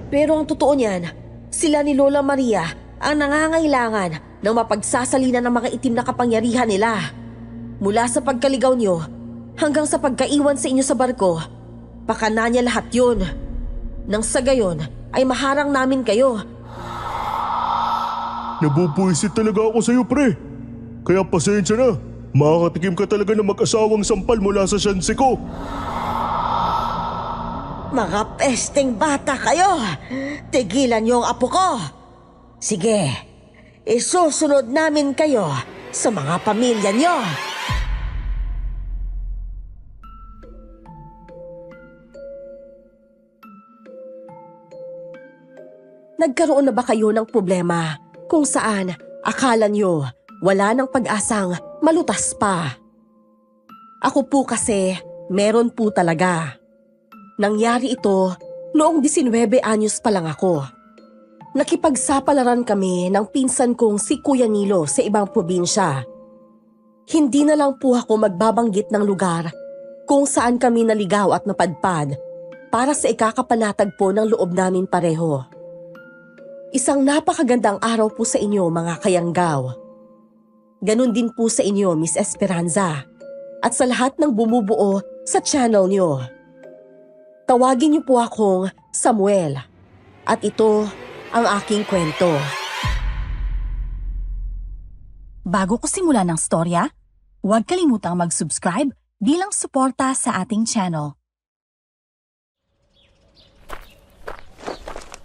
Pero ang totoo niyan, sila ni Lola Maria ang nangangailangan ng mapagsasalina ng mga itim na kapangyarihan nila. Mula sa pagkaligaw niyo hanggang sa pagkaiwan sa inyo sa barko, pakana niya lahat yun. Nang sa gayon ay maharang namin kayo. Nabubuisit talaga ako sa'yo, pre. Kaya pasensya na. Makakatikim ka talaga ng mag-asawang sampal mula sa syansi ko. Mga pesteng bata kayo! Tigilan niyo ang apo ko! Sige, isusunod namin kayo sa mga pamilya niyo! Nagkaroon na ba kayo ng problema kung saan akala niyo wala ng pag-asang malutas pa? Ako po kasi meron po talaga. Nangyari ito noong 19 anyos pa lang ako. Nakipagsapalaran kami ng pinsan kong si Kuya Nilo sa ibang probinsya. Hindi na lang po ako magbabanggit ng lugar kung saan kami naligaw at napadpad para sa ikakapanatag po ng loob namin pareho. Isang napakagandang araw po sa inyo mga kayanggaw. Ganon din po sa inyo Miss Esperanza at sa lahat ng bumubuo sa channel niyo. Tawagin niyo po akong Samuel at ito ang aking kwento. Bago ko simulan ng storya, huwag kalimutang mag-subscribe bilang suporta sa ating channel.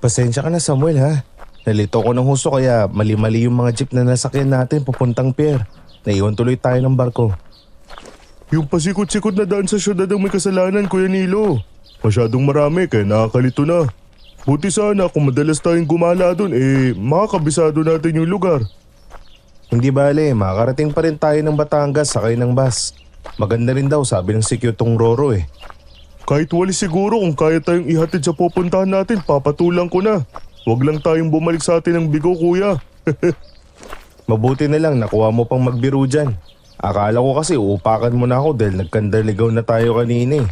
Pasensya ka na, Samuel, ha? Nalito ko ng husto kaya mali-mali yung mga jeep na nasakyan natin papuntang pier. Naiwan tuloy tayo ng barko. Yung pasikot-sikot na daan sa syudad ang may kasalanan, Kuya Nilo. Masyadong marami kaya nakakalito na. Buti sana kung madalas tayong gumala dun makakabisado natin yung lugar. Hindi bale, makakarating pa rin tayo ng Batangas sakay ng bus. Maganda rin daw sabi ng Sikyotong Roro eh. Kahit wali siguro kung kaya tayong ihatid sa pupuntahan natin, papatulang ko na. Huwag lang tayong bumalik sa atin ng bigo, kuya. Mabuti na lang nakuha mo pang magbiro dyan. Akala ko kasi uupakan mo na ako dahil nagkandaligaw na tayo kanina eh.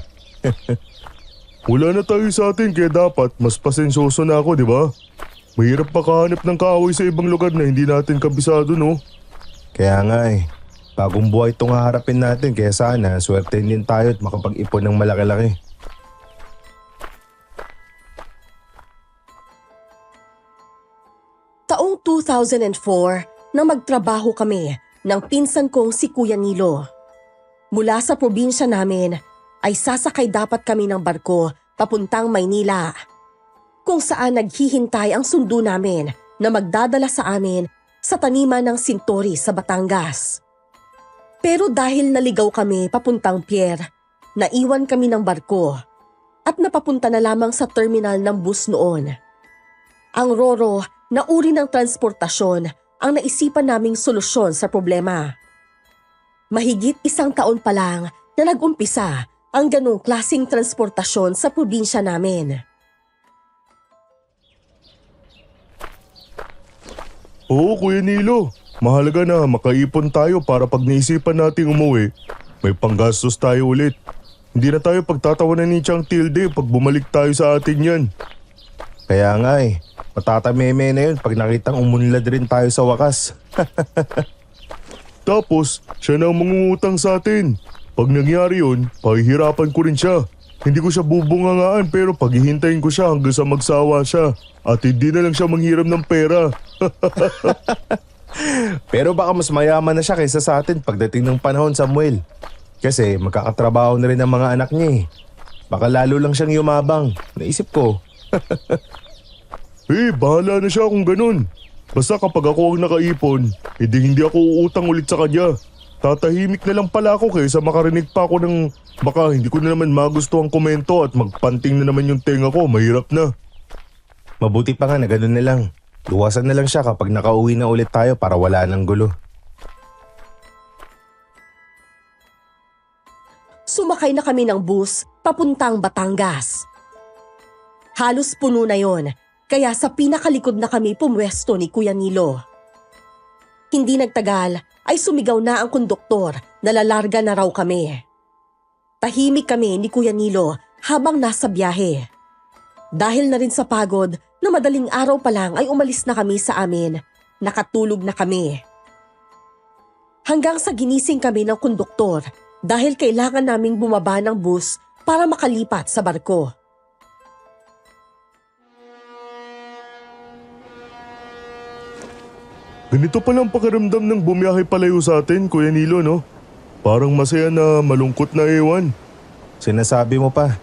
Wala na tayo sa atin kaya dapat mas pasensyoso na ako, di ba? Mahirap makahanap ng kaaway sa ibang lugar na hindi natin kabisado, no? Kaya nga eh. Bagong buhay itong haharapin natin kaya sana swerte din tayo at makapag-ipon ng malaki-laki. Taong 2004 nang magtrabaho kami ng pinsan kong si Kuya Nilo. Mula sa probinsya namin ay sasakay dapat kami ng barko papuntang Maynila, kung saan naghihintay ang sundo namin na magdadala sa amin sa taniman ng Sintori sa Batangas. Pero dahil naligaw kami papuntang pier, naiwan kami ng barko at napapunta na lamang sa terminal ng bus noon. Ang Roro na uri ng transportasyon ang naisipan naming solusyon sa problema. Mahigit 1 taon pa lang na nag-umpisa ang ganong klaseng transportasyon sa probinsya namin. Oo, Kuya Nilo. Mahalaga na makaipon tayo para pag naisipan nating umuwi, may panggastos tayo ulit. Hindi na tayo pagtatawanan ni Chang Tilde pag bumalik tayo sa atin yan. Kaya nga eh, matatameme na yun pag nakitang umunlad rin tayo sa wakas. Tapos, siya na ang mangungutang sa atin. Pag nangyari yun, pahihirapan ko rin siya. Hindi ko siya bubungangaan pero paghihintayin ko siya hanggang sa magsawa siya. At hindi na lang siya manghiram ng pera. Pero baka mas mayaman na siya kaysa sa atin pagdating ng panahon, Samuel. Kasi magkakatrabaho na rin ang mga anak niya eh. Baka lalo lang siyang yumabang. Naisip ko. Bahala na siya kung ganun. Basta kapag ako ang nakaipon, hindi ako uutang ulit sa kanya. Tatahimik na lang pala ako kaysa makarinig pa ako ng baka hindi ko na naman magusto ang komento at magpanting na naman yung tenga ko. Mahirap na. Mabuti pa nga na ganun na lang. Luwasan na lang siya kapag nakauwi na ulit tayo para wala ng gulo. Sumakay na kami ng bus papuntang Batangas. Halos puno na yon, kaya sa pinakalikod na kami pumwesto ni Kuya Nilo. Hindi nagtagal ay sumigaw na ang konduktor na lalarga na raw kami. Tahimik kami ni Kuya Nilo habang nasa biyahe. Dahil na rin sa pagod na madaling araw pa lang ay umalis na kami sa amin. Nakatulog na kami. Hanggang sa ginising kami ng konduktor dahil kailangan naming bumaba ng bus para makalipat sa barko. Ganito pala ang pakiramdam ng bumiyahe palayo sa atin, Kuya Nilo, no? Parang masaya na malungkot na ewan. Sinasabi mo pa.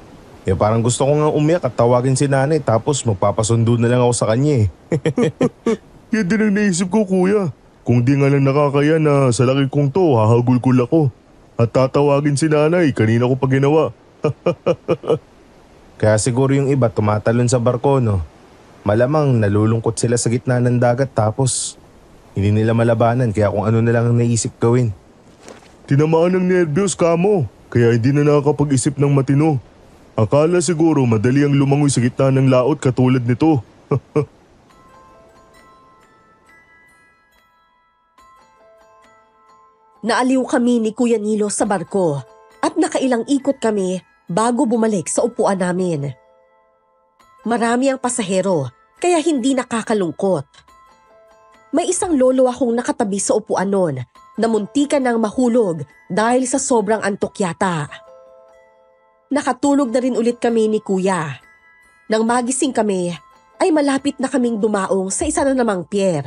Parang gusto ko nga umiyak at tawagin si nanay tapos magpapasundo na lang ako sa kanya eh. Yan din ang naisip ko, kuya. Kung di nga lang nakakaya na sa laki kong to, hahagulkul ako. At tatawagin si nanay, kanina ko pa ginawa. Kaya siguro yung iba tumatalon sa barko, no? Malamang nalulungkot sila sa gitna ng dagat tapos hindi nila malabanan kaya kung ano na lang ang naisip gawin. Tinamaan ng nervyos kamo, kaya hindi na nakakapag-isip ng matino. Akala siguro madali ang lumangoy sa gitna ng laot katulad nito. Naaliw kami ni Kuya Nilo sa barko at nakailang ikot kami bago bumalik sa upuan namin. Marami ang pasahero kaya hindi nakakalungkot. May isang lolo akong nakatabi sa upuan nun na muntikan ng mahulog dahil sa sobrang antok yata. Nakatulog na rin ulit kami ni Kuya. Nang magising kami, ay malapit na kaming dumaong sa isa na namang pier.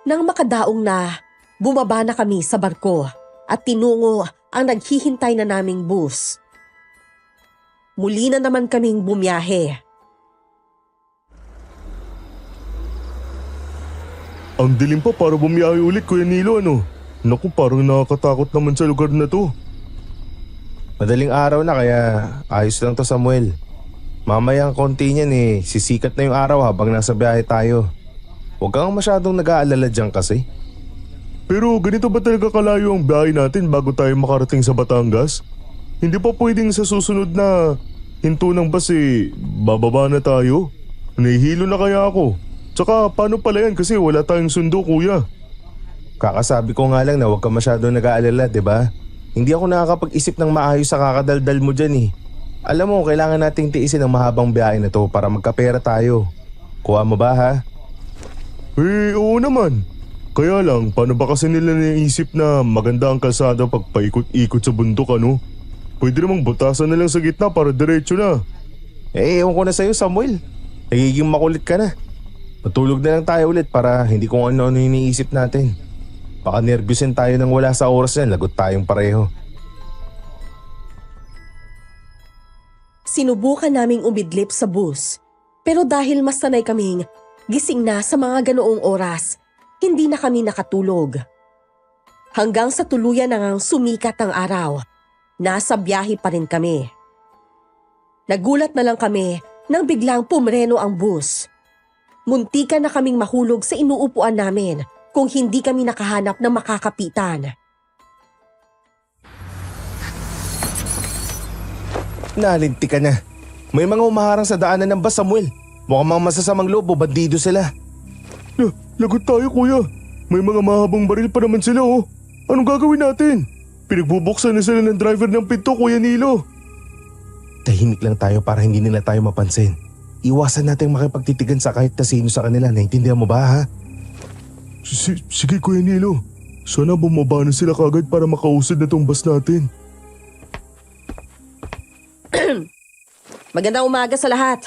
Nang makadaong na, bumaba na kami sa barko at tinungo ang naghihintay na naming bus. Muli na naman kaming bumiyahe. Ang dilim pa para bumiyahe ulit, Kuya Nilo, ano? Naku, parang nakakatakot naman sa lugar na to. Madaling araw na kaya ayos lang to, Samuel. Mamaya ang konti niyan sisikat na yung araw habang nasa biyahe tayo. Huwag kang masyadong nag-aalala dyan kasi. Pero ganito ba talaga kalayo ang biyahe natin bago tayo makarating sa Batangas? Hindi pa pwedeng sa susunod na hinto ng bus bababa na tayo? Nahihilo na kaya ako. Tsaka paano pala yan kasi wala tayong sundo, kuya? Kakasabi ko nga lang na huwag ka masyadong nag-aalala, diba? Hindi ako nakakapag-isip ng maayos sa kakadaldal mo dyan. Alam mo, kailangan nating tiisin ang mahabang biyahe na to para magkapera tayo. Kuha mo ba, ha? Oo naman. Kaya lang, paano ba kasi nila naisip na maganda ang kalsada pag paikot-ikot sa bundok, ano? Pwede namang butasan na lang sa gitna para diretso na. Ewan ko na sa'yo, Samuel. Nagiging makulit ka na. Matulog na lang tayo ulit para hindi kung ano-ano iniisip natin. Baka nervyusin tayo nang wala sa oras yan, lagot tayong pareho. Sinubukan naming umidlip sa bus, pero dahil mas sanay kaming gising na sa mga ganoong oras, hindi na kami nakatulog. Hanggang sa tuluyan na ngang sumikat ang araw, nasa biyahe pa rin kami. Nagulat na lang kami nang biglang pumreno ang bus. Muntikan na kaming mahulog sa inuupuan namin kung hindi kami nakahanap ng makakapitan. Nalinti ka na. May mga umaharang sa daanan ng bus, Samuel. Mukhang mga masasamang loob o bandido sila. Lagot tayo, kuya. May mga mahabang baril pa naman sila, oh. Anong gagawin natin? Pinagbubuksan na sila ng driver ng pinto, Kuya Nilo. Tahimik lang tayo para hindi nila tayo mapansin. Iwasan natin makipagtitigan sa kahit na sino sa kanila. Naintindihan mo ba, ha? Sige, Kuya Nilo. Sana bumaba na sila kagad para makausad na tong bus natin. Magandang umaga sa lahat.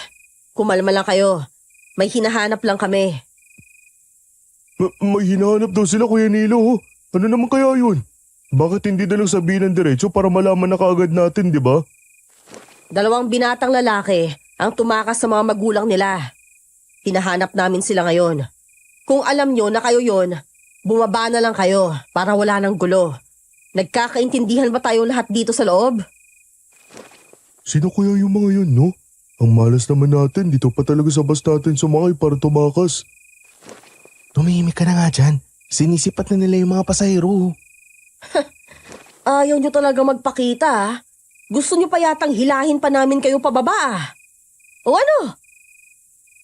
Kumalma lang kayo. May hinahanap lang kami. May hinahanap daw sila, Kuya Nilo. Oh. Ano naman kaya yun? Bakit hindi na lang sabihin ng diretso para malaman na kaagad natin, di ba? 2 binatang lalaki ang tumakas sa mga magulang nila. Hinahanap namin sila ngayon. Kung alam nyo na kayo yon, bumaba na lang kayo para wala ng gulo. Nagkakaintindihan ba tayo lahat dito sa loob? Sino kaya yung mga yun, no? Ang malas naman natin, dito pa talaga sa bus natin sumakay para tumakas. Tumihimik ka na nga dyan. Sinisipat na nila yung mga pasahero. Ayaw nyo talaga magpakita, ah. Gusto nyo pa yatang hilahin pa namin kayo pababa, ah. O ano?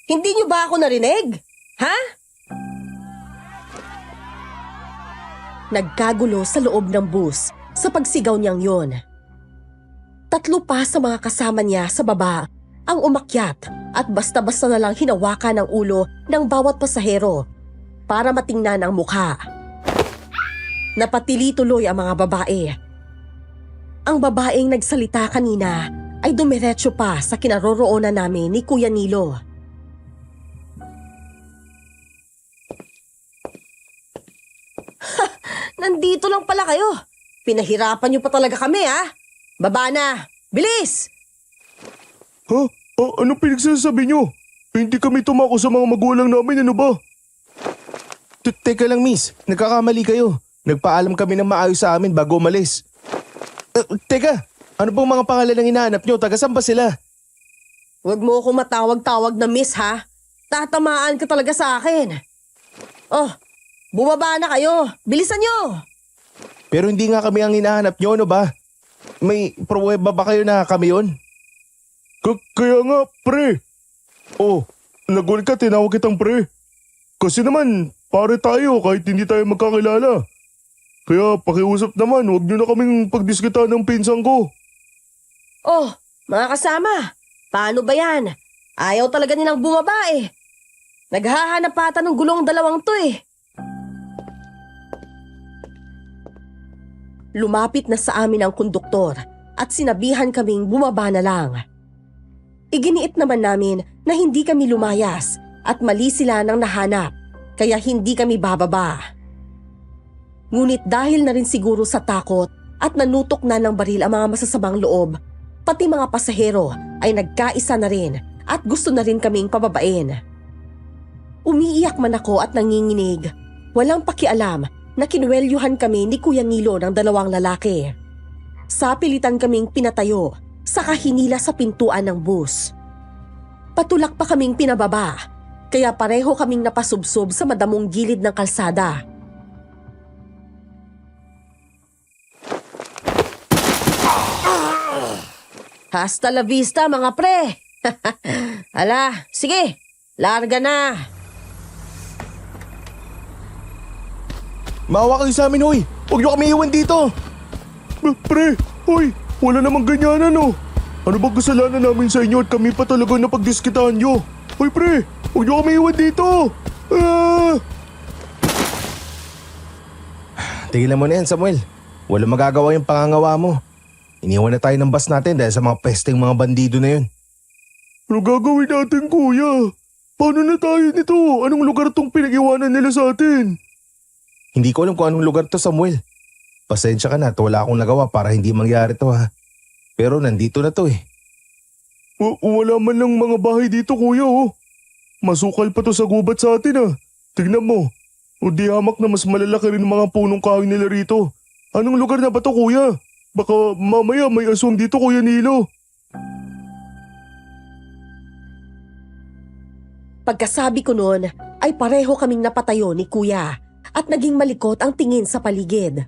Hindi nyo ba ako narinig? Ha? Nagkagulo sa loob ng bus sa pagsigaw niyang yon. 3 pa sa mga kasama niya sa baba ang umakyat at basta-basta na lang hinawakan ang ulo ng bawat pasahero para matingnan ang mukha. Napatili tuloy ang mga babae. Ang babaeng nagsalita kanina ay dumiretso pa sa kinaroroonan namin ni Kuya Nilo. Nandito lang pala kayo. Pinahirapan niyo pa talaga kami, ha? Baba na! Bilis! Ha? Anong pinagsasabi nyo? Hindi kami tumako sa mga magulang namin, ano ba? Teka lang, miss. Nagkakamali kayo. Nagpaalam kami ng maayos sa amin bago umalis. Teka, ano pong mga pangalan ng hinahanap nyo? Taga saan ba sila? Huwag mo akong matawag-tawag na miss, ha? Tatamaan ka talaga sa akin. Oh, bumaba na kayo. Bilisan nyo! Pero hindi nga kami ang hinahanap nyo, ano ba? May pruweba ba kayo na kami yun? Kaya nga, pre. Oh, nagulat ka, tinawag kitang pre. Kasi naman, pare tayo kahit hindi tayo magkakilala. Kaya pakiusap naman, huwag nyo na kaming pagdiskita ng pinsan ko. Oh, mga kasama, paano ba yan? Ayaw talaga nilang bumaba eh. Naghahanap ata ng gulong dalawang to eh. Lumapit na sa amin ang konduktor at sinabihan kaming bumaba na lang. Iginiit naman namin na hindi kami lumayas at mali sila nang nahanap kaya hindi kami bababa. Ngunit dahil na rin siguro sa takot at nanutok na ng baril ang mga masasamang loob, pati mga pasahero ay nagkaisa na rin at gusto na rin kaming pababain. Umiiyak man ako at nanginginig, walang pakialam na kinuwelyuhan kami ni Kuya Nilo ng dalawang lalaki. Sapilitan kaming pinatayo sa kahinila sa pintuan ng bus. Patulak pa kaming pinababa, kaya pareho kaming napasubsob sa madamong gilid ng kalsada. Hasta la vista mga pre! Ala, sige, larga na! Maawa kayo sa amin, hoy! Huwag nyo kami iwan dito! Pre, hoy! Wala namang ganyanan, oh! Ano bang kasalanan namin sa inyo at kami pa talaga napagdiskitahan nyo? Hoy, pre! Huwag nyo kami iwan dito! Tigilan mo na yan, Samuel. Walang magagawa yung pangangawa mo. Iniwan na tayo ng bus natin dahil sa mga pesteng mga bandido na yun. Ano gagawin natin, kuya? Paano na tayo nito? Anong lugar tong pinag-iwanan nila sa atin? Hindi ko alam kung anong lugar to, Samuel. Pasensya ka na at wala akong nagawa para hindi mangyari to, ha. Pero nandito na to eh. Wala man lang mga bahay dito, kuya, oh. Masukal pa to sa gubat sa atin, ah. Tignan mo. O di hamak na mas malalaki rin mga punong kahoy nila rito. Anong lugar na ba to, kuya? Baka mamaya may aswang dito, Kuya Nilo. Pagkasabi ko noon ay pareho kaming napatayo ni Kuya at naging malikot ang tingin sa paligid.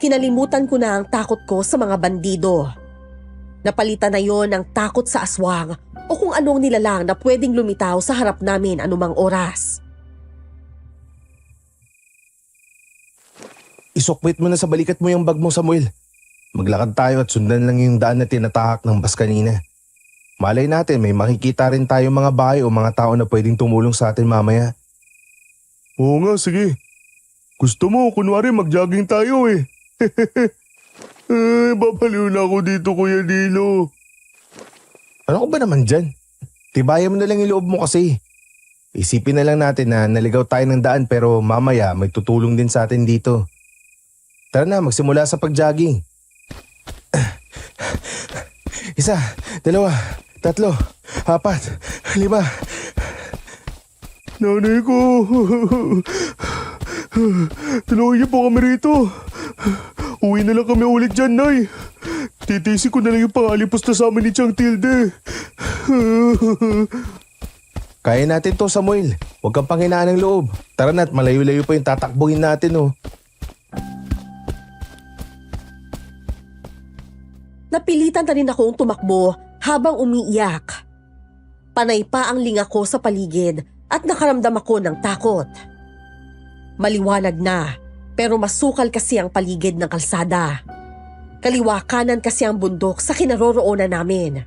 Kinalimutan ko na ang takot ko sa mga bandido. Napalitan na yon ng takot sa aswang o kung anong nilalang na pwedeng lumitaw sa harap namin anumang oras. Isukwit mo na sa balikat mo yung bag mo, Samuel. Maglakad tayo at sundan lang yung daan na tinatahak ng bus kanina. Malay natin may makikita rin tayo mga bahay o mga tao na pwedeng tumulong sa atin mamaya. Oo nga, sige. Gusto mo, kunwari mag-jogging tayo eh. Babaliw na ako dito, Kuya Nilo. Ano ko ba naman dyan? Tibayan mo na lang yung loob mo kasi. Isipin na lang natin na naligaw tayo ng daan pero mamaya may tutulong din sa atin dito. Tara na, magsimula sa pag-jogging. 1, 2, 3, 4, 5. Nanay ko. Tulungan niyo po kami rito. Uwi na lang kami ulit dyan, Nay. Titisi ko na lang yung pangalipos na sa amin ni Chang Tilde. Kaya natin to, Samuel. Huwag kang panghinaan ng loob. Tara na at malayo-layo pa yung tatakbuhin natin, oh. Napilitan na rin akong tumakbo habang umiiyak. Panay pa ang linga ko sa paligid at nakaramdam ako ng takot. Maliwanag na pero masukal kasi ang paligid ng kalsada. Kaliwa kanan kasi ang bundok sa kinaroroonan namin.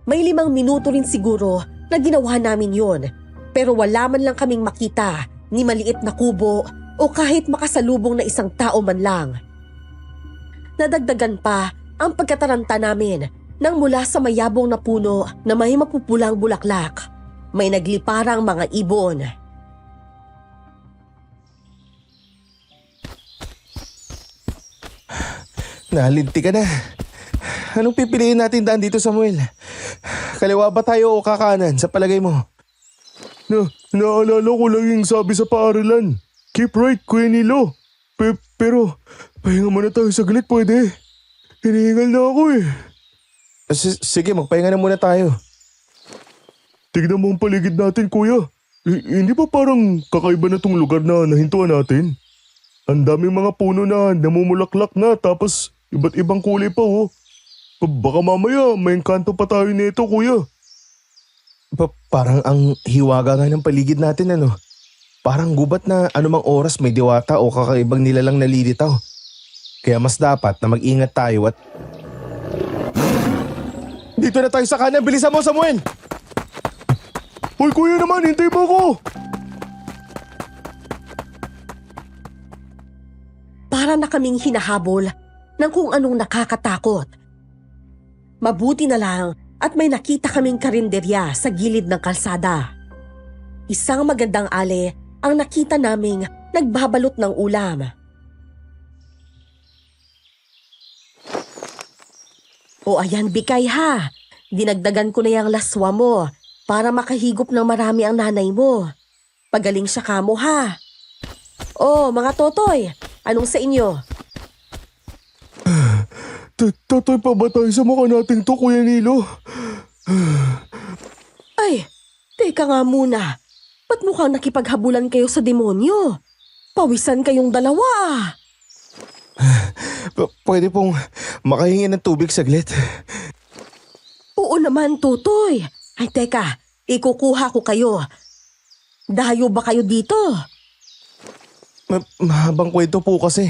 May 5 minuto rin siguro na ginawa namin yon. Pero wala man lang kaming makita ni maliit na kubo o kahit makasalubong na isang tao man lang. Nadagdagan pa ang pagkataranta namin nang mula sa mayabong na puno na may mapupulang bulaklak, may nagliparang mga ibon. Nalinti ka na. Anong pipiliin natin daan dito, Samuel? Kaliwa ba tayo o kakanan sa palagay mo? Naalala ko lang yung sabi sa paaralan. Keep right, Kuya Nilo. Pero, pahinga muna tayo saglit, pwede? Hinihingal na ako eh. Sige, magpahinga na muna tayo. Tignan mo ang paligid natin, kuya. Hindi ba parang kakaiba na tong lugar na nahintuan natin? Ang daming mga puno na namumulaklak na tapos iba't ibang kulay pa oh. Baka mamaya may engkanto pa tayo nito, kuya. Parang ang hiwaga nga ng paligid natin ano. Parang gubat na anumang oras may diwata o kakaibang nilalang nalilitaw. Kaya mas dapat na mag-ingat tayo at... Dito na tayo sa kanan, bilisan mo, Samuel! Hoy kuya naman, hintay mo ako! Para na kaming hinahabol ng kung anong nakakatakot. Mabuti na lang at may nakita kaming karinderya sa gilid ng kalsada. Isang magandang ale ang nakita naming nagbabalot ng ulam. O ayan Bikay ha, dinagdagan ko na yung laswa mo para makahigop ng marami ang nanay mo. Pagaling siya kamo ha. O mga totoy, anong sa inyo? Totoy pa ba tayo sa mukha nating to, Kuya Nilo? Ay, teka nga muna. Ba't mukhang nakipaghabulan kayo sa demonyo? Pawisan kayong dalawa. Pwede pong makahingi ng tubig saglit. Oo naman, Tutoy. Ay, teka, ikukuha ko kayo. Dayo ba kayo dito? Mahabang kwento po kasi.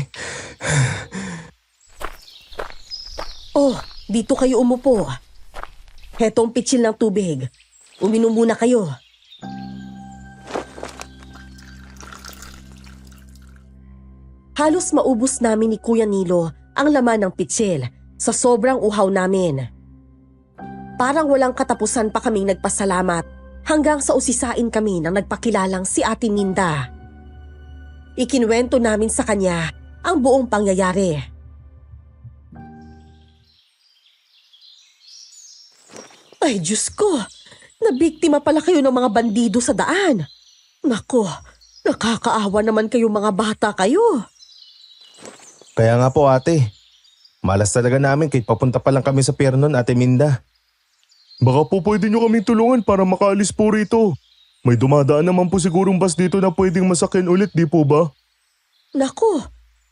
Oh, dito kayo umupo. Hetong pitsil ng tubig. Uminom muna kayo. Halos maubos namin ni Kuya Nilo ang laman ng pitsil sa sobrang uhaw namin. Parang walang katapusan pa kaming nagpasalamat hanggang sa usisain kami ng nagpakilalang si Ate Minda. Ikinuwento namin sa kanya ang buong pangyayari. Ay Diyos ko, nabiktima pala kayo ng mga bandido sa daan. Nako, nakakaawa naman kayo mga bata kayo. Kaya nga po ate, malas talaga namin kahit papunta pa lang kami sa pier nun, Ate Minda. Baka po pwede nyo kaming tulungan para makaalis po rito. May dumadaan naman po sigurong bus dito na pwedeng masakyan ulit, di po ba? Nako,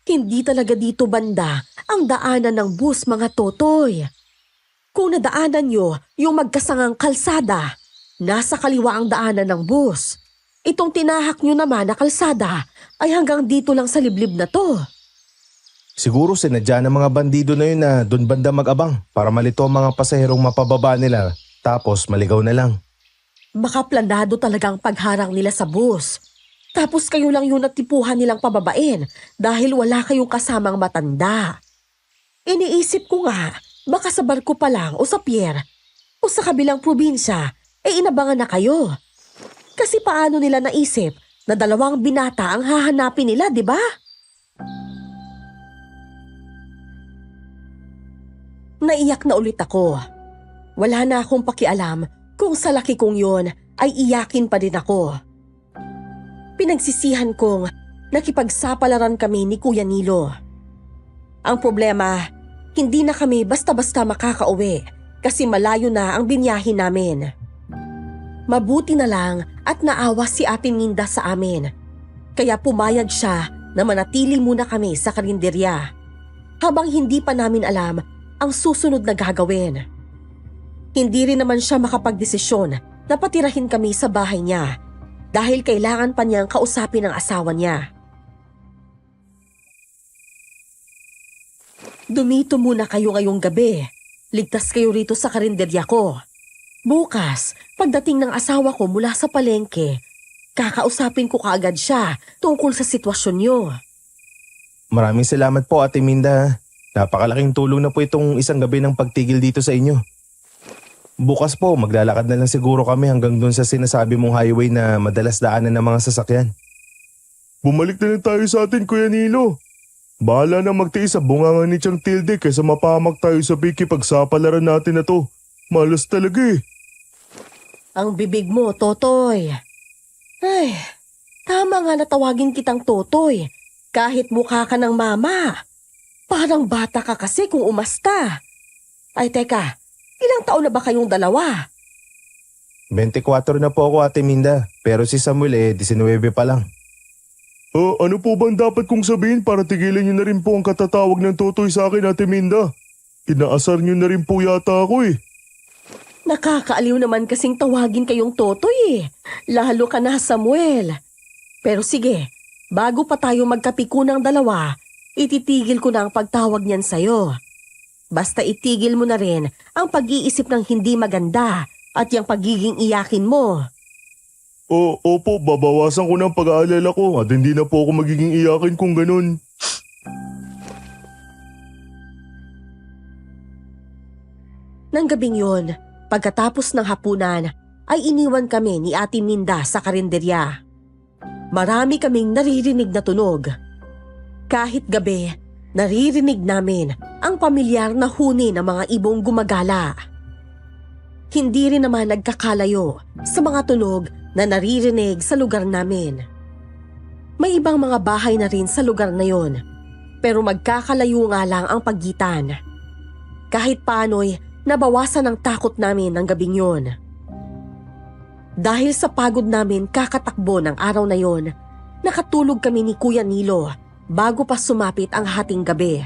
hindi talaga dito banda ang daanan ng bus mga totoy. Kung nadaanan nyo yung magkasangang kalsada, nasa kaliwa ang daanan ng bus. Itong tinahak nyo naman na kalsada ay hanggang dito lang sa liblib na to. Siguro sinadya ng mga bandido na yun na doon banda mag-abang para malito ang mga pasaherong mapababa nila tapos maligaw na lang. Baka planado talagang pagharang nila sa bus. Tapos kayo lang yung natipuhan nilang pababain dahil wala kayong kasamang matanda. Iniisip ko nga, baka sa barko pa lang o sa pier o sa kabilang probinsya, inabangan na kayo. Kasi paano nila naisip na 2 binata ang hahanapin nila, di ba? Naiyak na ulit ako. Wala na akong pakialam kung sa laki kong yon ay iyakin pa din ako. Pinagsisihan kong nakipagsapalaran kami ni Kuya Nilo. Ang problema, hindi na kami basta-basta makakauwi kasi malayo na ang binyahin namin. Mabuti na lang at naawa si Ate Minda sa amin. Kaya pumayag siya na manatili muna kami sa karinderya habang hindi pa namin alam ang susunod na gagawin. Hindi rin naman siya makapagdesisyon na patirahin kami sa bahay niya dahil kailangan pa niyang kausapin ang asawa niya. Dumito muna kayo ngayong gabi. Ligtas kayo rito sa karinderya ko. Bukas, pagdating ng asawa ko mula sa palengke, kakausapin ko kaagad siya tungkol sa sitwasyon niyo. Maraming salamat po Ate Minda. Napakalaking tulong na po itong isang gabi ng pagtigil dito sa inyo. Bukas po, maglalakad na lang siguro kami hanggang dun sa sinasabi mong highway na madalas daanan ng mga sasakyan. Bumalik na lang tayo sa atin, Kuya Nilo. Bahala na magtiis sa bunganga ni Chang Tilde kaysa mapahamak tayo sa Vicky pagsapalaran natin na to. Malas talaga eh. Ang bibig mo, Totoy. Ay, tama nga na tawagin kitang Totoy. Kahit mukha ka ng mama. Parang bata ka kasi kung umasta. Ay teka, ilang taon na ba kayong dalawa? 24 na po ako Ate Minda, pero si Samuel 19 pa lang. Ano po ba ang dapat kong sabihin para tigilan niyo na rin po ang katatawag ng Totoy sa akin Ate Minda? Inaasar niyo na rin po yata ako eh. Nakakaaliw naman kasing tawagin kayong Totoy eh. Lalo ka na, Samuel. Pero sige, bago pa tayo magkapiko ng dalawa, ititigil ko na ang pagtawag niyan sa'yo. Basta itigil mo na rin ang pag-iisip ng hindi maganda at yung pagiging iyakin mo. Opo, babawasan ko ng pag-aalala ko at hindi na po ako magiging iyakin kung ganun. Nang gabing yun, pagkatapos ng hapunan, ay iniwan kami ni Ate Minda sa karinderya. Marami kaming naririnig na tunog. Kahit gabi, naririnig namin ang pamilyar na huni ng mga ibong gumagala. Hindi rin naman nagkakalayo sa mga tunog na naririnig sa lugar namin. May ibang mga bahay na rin sa lugar na yon, pero magkakalayo nga lang ang pagitan. Kahit paano'y nabawasan ang takot namin ng gabing yon. Dahil sa pagod namin kakatakbo ng araw na yon, nakatulog kami ni Kuya Nilo bago pa sumapit ang hating gabi.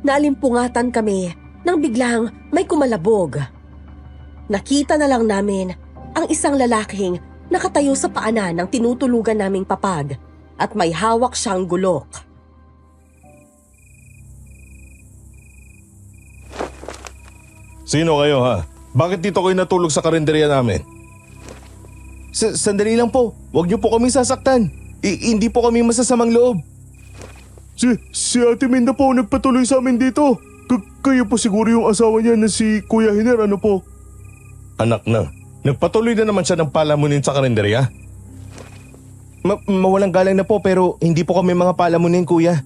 Naalimpungatan kami nang biglang may kumalabog. Nakita na lang namin ang isang lalaking nakatayo sa paanan ng tinutulugan naming papag at may hawak siyang gulok. Sino kayo ha? Bakit dito kayo natulog sa karinderya namin? Sandali lang po. Huwag niyo po kami sasaktan. Hindi po kami masasamang loob. Si Ate Minda po nagpatuloy sa amin dito. Kayo po siguro yung asawa niya na si Kuya Hiner, ano po? Anak na, nagpatuloy na naman siya ng palamunin sa karinderya? Mawalang galang na po pero hindi po kami mga palamunin kuya.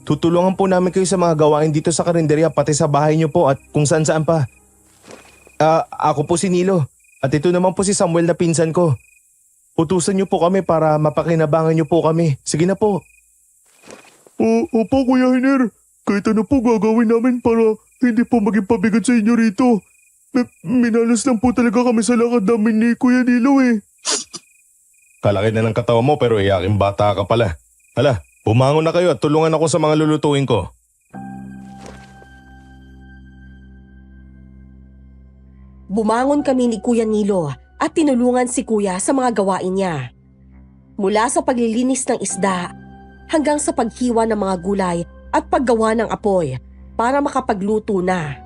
Tutulungan po namin kayo sa mga gawain dito sa karinderya pati sa bahay niyo po at kung saan pa. Ako po si Nilo at ito naman po si Samuel na pinsan ko. Utusan niyo po kami para mapakinabangan niyo po kami. Sige na po. Opo Kuya Hiner, kahit ano po gagawin namin para hindi po maging pabigat sa inyo rito. Minalas lang po talaga kami sa lakad namin ni Kuya Nilo eh. Kalaki na ng katawan mo pero iyaking bata ka pala. Hala, bumangon na kayo at tulungan ako sa mga lulutuin ko. Bumangon kami ni Kuya Nilo at tinulungan si Kuya sa mga gawain niya. Mula sa paglilinis ng isda hanggang sa paghiwa ng mga gulay at paggawa ng apoy para makapagluto na.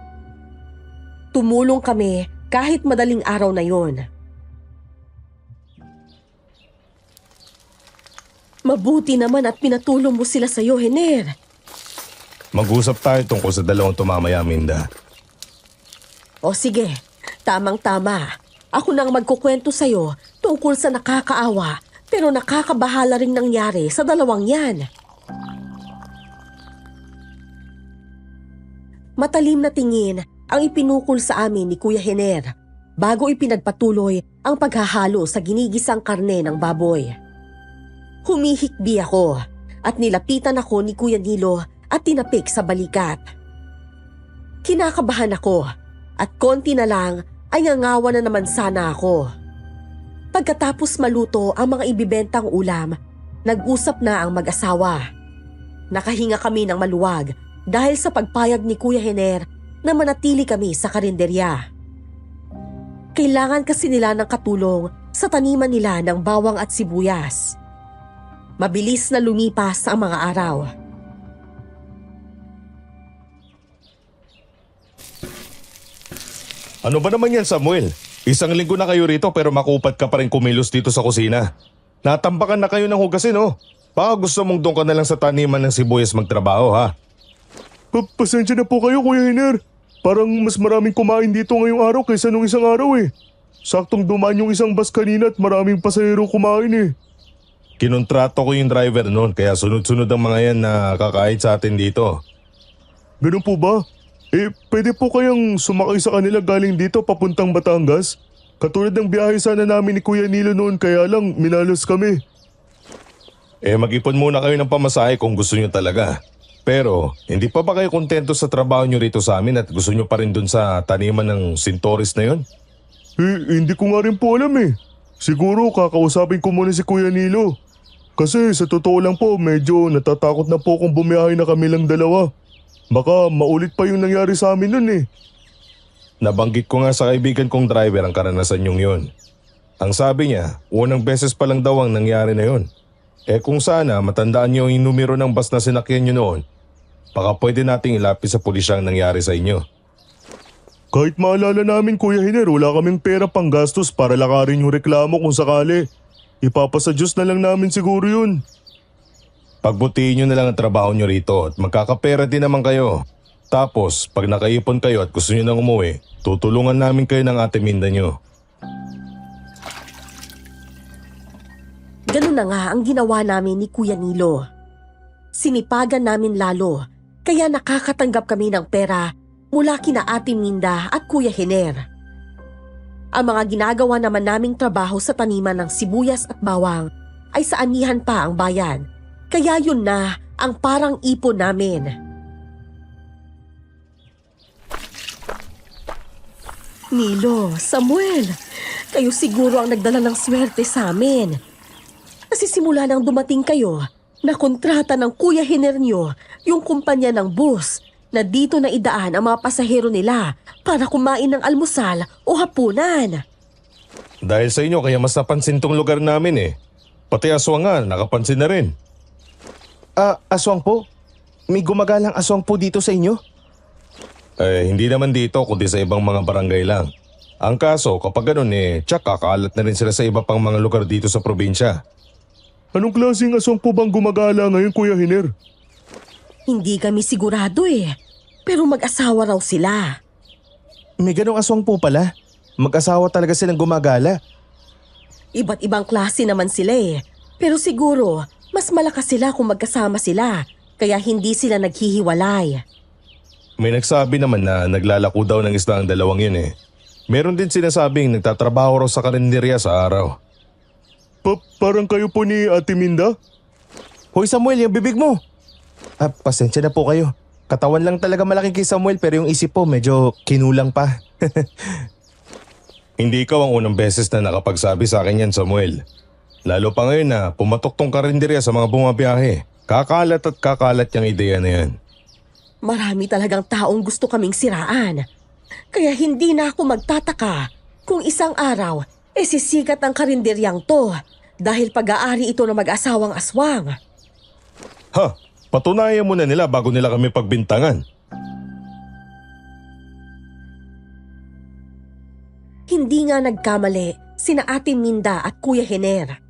Tumulong kami kahit madaling araw na yon. Mabuti naman at pinatulong mo sila sa iyo, Hiner. Mag-usap tayo tungkol sa dalawang tumamaya, Minda. O sige, tamang-tama. Ako nang magkukwento sa iyo tungkol sa nakakaawa pero nakakabahala ring nangyari sa dalawang yan. Matalim na tingin ang ipinukol sa amin ni Kuya Hiner bago ipinagpatuloy ang paghahalo sa ginigisang karne ng baboy. Humihikbi ako at nilapitan ako ni Kuya Nilo at tinapik sa balikat. Kinakabahan ako at konti na lang ay ngangawa na naman sana ako. Pagkatapos maluto ang mga ibibentang ulam, nag-usap na ang mag-asawa. Nakahinga kami ng maluwag dahil sa pagpayag ni Kuya Hiner na manatili kami sa karinderya. Kailangan kasi nila ng katulong sa taniman nila ng bawang at sibuyas. Mabilis na lumipas ang mga araw. Ano ba naman yan, Samuel? Isang linggo na kayo rito pero makupat ka pa rin kumilos dito sa kusina. Natambakan na kayo ng hugasin oh. Baka gusto mong doon ka na lang sa taniman ng sibuyas magtrabaho ha. Pasensya na po kayo Kuya Hiner. Parang mas maraming kumain dito ngayong araw kaysa nung isang araw eh. Saktong dumaan yung isang bus kanina at maraming pasahero kumain eh. Kinontrato ko yung driver noon kaya sunod-sunod ang mga yan na kakain sa atin dito. Ganun po ba? Pwede po kayang sumakay sa kanila galing dito papuntang Batangas? Katulad ng biyahe sana namin ni Kuya Nilo noon kaya lang minalos kami. Mag-ipon muna kayo ng pamasahe kung gusto nyo talaga. Pero hindi pa ba kayo kontento sa trabaho nyo rito sa amin at gusto nyo pa rin dun sa taniman ng sintoris na yon? Hindi ko nga rin po alam eh. Siguro kakausapin ko muna si Kuya Nilo. Kasi sa totoo lang po medyo natatakot na po kung bumiyahe na kami lang dalawa. Baka maulit pa yung nangyari sa amin nun eh. Nabanggit ko nga sa kaibigan kong driver ang karanasan yung yon. Ang sabi niya, unang beses pa lang daw ang nangyari na yon. Kung sana matandaan niyo yung numero ng bus na sinakyan niyo noon, baka pwede nating ilapis sa pulisya ang nangyari sa inyo. Kahit maalala namin Kuya Hiner, wala kaming pera pang gastos para lakarin yung reklamo kung sakali. Ipapasa Diyos na lang namin siguro yun. Pagbutihin nyo na lang ang trabaho nyo rito at magkakapera din naman kayo. Tapos, pag nakaipon kayo at gusto nyo nang umuwi, tutulungan namin kayo ng ate Minda nyo. Ganun na nga ang ginawa namin ni Kuya Nilo. Sinipagan namin lalo, kaya nakakatanggap kami ng pera mula kina Ate Minda at Kuya Hiner. Ang mga ginagawa naman naming trabaho sa taniman ng sibuyas at bawang ay sa anihan pa ang bayan, kaya yun na ang parang ipon namin. Nilo, Samuel, kayo siguro ang nagdala ng swerte sa amin. Kasi simula nang dumating kayo, nakontrata ng Kuya Hiner nyo yung kumpanya ng bus na dito na idaan ang mga pasahero nila para kumain ng almusal o hapunan. Dahil sa inyo kaya mas napansin tong lugar namin eh. Pati aswang nga, nakapansin na rin. Aswang po? May gumagalang aswang po dito sa inyo? Hindi naman dito kundi sa ibang mga barangay lang. Ang kaso kapag ganun tsak kakaalat na rin sila sa iba pang mga lugar dito sa probinsya. Anong klaseng aswang po bang gumagala ngayon Kuya Hiner? Hindi kami sigurado eh, pero mag-asawa raw sila. May ganong aswang po pala. Mag-asawa talaga silang gumagala. Iba't ibang klase naman sila eh, pero siguro mas malakas sila kung magkasama sila, kaya hindi sila naghihiwalay. May nagsabi naman na naglalako daw ng isda ang dalawang yun eh. Meron din sinasabing nagtatrabaho raw sa karinderya sa araw. Parang kayo po ni Ate Minda? Hoy Samuel, yung bibig mo! Pasensya na po kayo. Katawan lang talaga malaki kay Samuel pero yung isip po medyo kinulang pa. Hindi ikaw ang unang beses na nakapagsabi sa akin yan Samuel. Lalo pa ngayon na pumatok tong karinderya sa mga bumabiyahe. Kakalat at kakalat yung ideya na yan. Marami talagang taong gusto kaming siraan. Kaya hindi na ako magtataka kung isang araw sisikat ang karinderyang to dahil pag-aari ito ng mag-asawang aswang. Patunayan mo na nila bago nila kami pagbintangan. Hindi nga nagkamali sina Ate Minda at Kuya Hiner.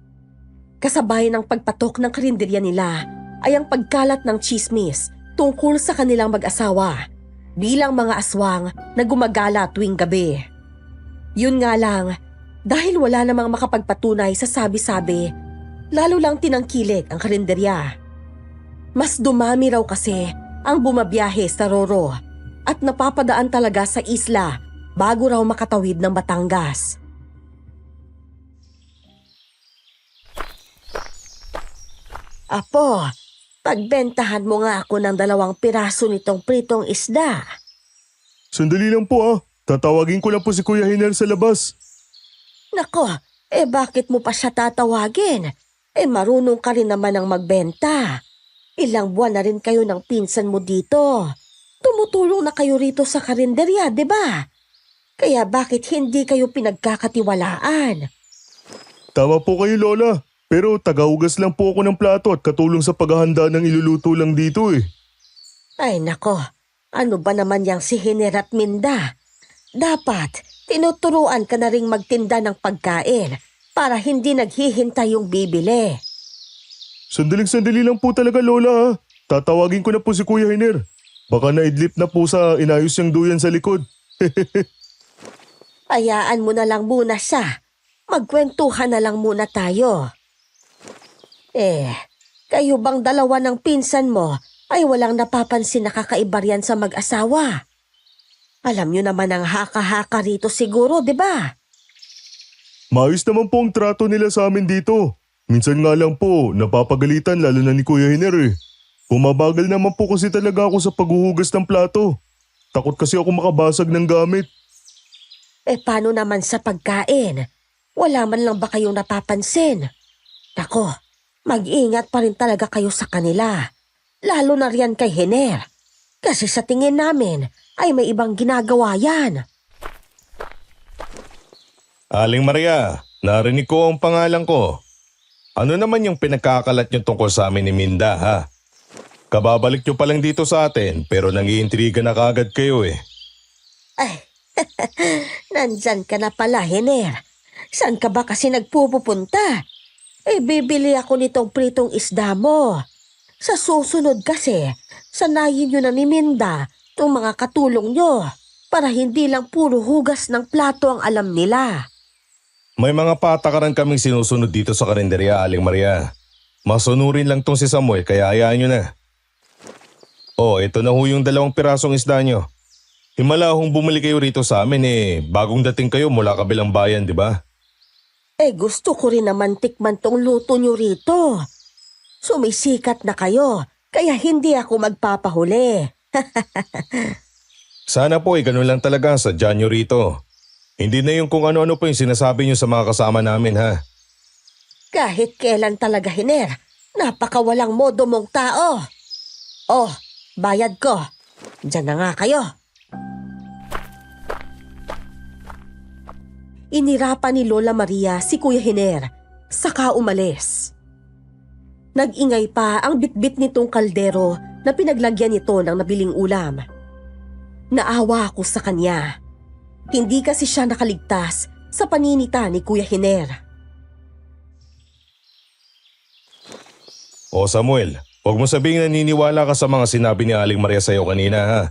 Kasabay ng pagpatok ng karinderya nila ay ang pagkalat ng tsismis tungkol sa kanilang mag-asawa bilang mga aswang na gumagala tuwing gabi. Yun nga lang, dahil wala namang makapagpatunay sa sabi-sabi, lalo lang tinangkilik ang karinderya. Mas dumami raw kasi ang bumabiyahe sa Roro at napapadaan talaga sa isla bago raw makatawid ng Batangas. Apo, pagbentahan mo nga ako ng 2 piraso nitong pritong isda. Sandali lang po Tatawagin ko lang po si Kuya Hiner sa labas. Nako, bakit mo pa siya tatawagin? Marunong ka rin naman ang magbenta. Ilang buwan na rin kayo ng pinsan mo dito. Tumutulong na kayo rito sa karinderya, di ba? Kaya bakit hindi kayo pinagkakatiwalaan? Tama po kayo Lola, pero tagahugas lang po ako ng plato at katulong sa paghahanda ng iluluto lang dito eh. Ay nako, ano ba naman yang si Hiner at Minda? Dapat Tinuturuan ka na ring magtinda ng pagkain para hindi naghihintay yung bibili. Sandaling-sandali lang po talaga, Lola ha. Tatawagin ko na po si Kuya Hiner. Baka naidlip na po sa inayos niyang duyan sa likod. Hayaan mo na lang muna siya. Magkwentuhan na lang muna tayo. Kayo bang dalawa ng pinsan mo ay walang napapansin na kakaiba riyan sa mag-asawa? Alam niyo naman ang haka-haka rito siguro, di ba? Maayos naman po ang trato nila sa amin dito. Minsan nga lang po, napapagalitan lalo na ni Kuya Hiner eh. Bumabagal naman po kasi talaga ako sa paghuhugas ng plato. Takot kasi ako makabasag ng gamit. Paano naman sa pagkain? Wala man lang ba kayong napapansin? Nako, mag-ingat pa rin talaga kayo sa kanila. Lalo na riyan kay Hiner. Kasi sa tingin namin ay may ibang ginagawa yan. Aling Maria, narinig ko ang pangalan ko. Ano naman yung pinagkakalat niyo tungkol sa amin ni Minda, ha? Kababalik niyo pa lang dito sa atin pero nang-iintriga na kaagad kayo eh. Ay, nandyan ka na pala, Hiner. Saan ka ba kasi nagpupunta? Bibili ako nitong pritong isda mo. Sa susunod kasi, sanayin nyo na ni Minda itong mga katulong nyo para hindi lang puro hugas ng plato ang alam nila. May mga patakaran kaming sinusunod dito sa karinderya, Aling Maria. Masunurin lang tong si Samuel kaya hayaan nyo na. Ito na ho yung 2 pirasong isda nyo. Himala hong bumili kayo rito sa amin bagong dating kayo mula kabilang bayan, di ba? Gusto ko rin naman tikman tong luto nyo rito. Sumisikat na kayo, kaya hindi ako magpapahuli. Sana po ganun lang talaga sa nyo rito. Hindi na yung kung ano-ano po yung sinasabi nyo sa mga kasama namin, ha? Kahit kailan talaga, Hiner, napakawalang modo mong tao. Bayad ko. Diyan na nga kayo. Inirapan ni Lola Maria si Kuya Hiner, saka umalis. Nag-ingay pa ang bitbit nitong kaldero na pinaglagyan nito ng nabiling ulam. Naawa ako sa kanya. Hindi kasi siya nakaligtas sa paninita ni Kuya Hiner. Samuel, huwag mo sabihing naniniwala ka sa mga sinabi ni Aling Maria sa'yo kanina, ha?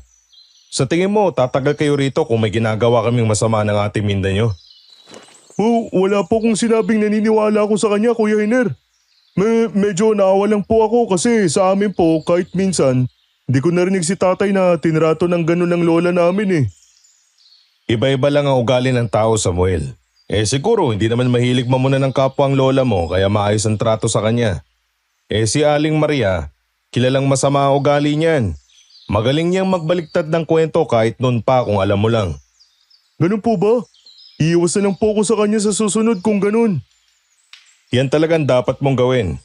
Sa tingin mo, tatagal kayo rito kung may ginagawa kaming masama ng ating Minda nyo? Wala po kong sinabing naniniwala ako sa kanya, Kuya Hiner. Medyo naawa lang po ako kasi sa amin po kahit minsan, di ko narinig si tatay na tinrato ng ganun ng lola namin eh. Iba-iba lang ang ugali ng tao, Samuel. Siguro hindi naman mahilig mamuna ng kapwa ang lola mo kaya maayos ang trato sa kanya. Si Aling Maria, kilalang masama ang ugali niyan. Magaling niyang magbaliktad ng kwento kahit noon pa kung alam mo lang. Ganun po ba? Iiwas na lang po ako sa kanya sa susunod kung ganun. Yan talagang dapat mong gawin.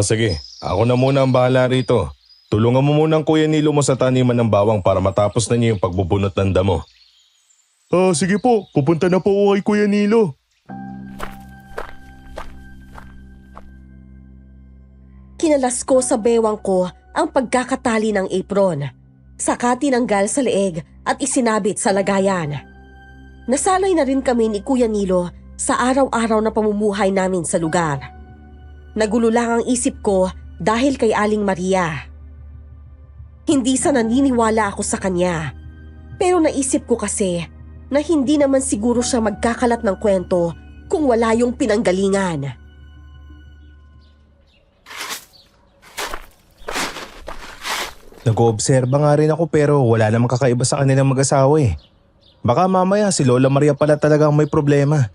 Sige, ako na muna ang bahala rito. Tulungan mo muna ang Kuya Nilo mo sa taniman ng bawang para matapos na niya yung pagbubunot ng damo. Sige po, pupunta na po ako kay Kuya Nilo. Kinalas ko sa bewang ko ang pagkakatali ng apron. Saka tinanggal sa leeg at isinabit sa lagayan. Nasanay na rin kami ni Kuya Nilo sa araw-araw na pamumuhay namin sa lugar. Nagulo lang ang isip ko dahil kay Aling Maria. Hindi sa naniniwala ako sa kanya. Pero naisip ko kasi na hindi naman siguro siya magkakalat ng kwento kung wala yung pinanggalingan. Nag-oobserba nga rin ako pero wala namang kakaiba sa kanilang mag-asawa eh. Baka mamaya si Lola Maria pala talagang may problema.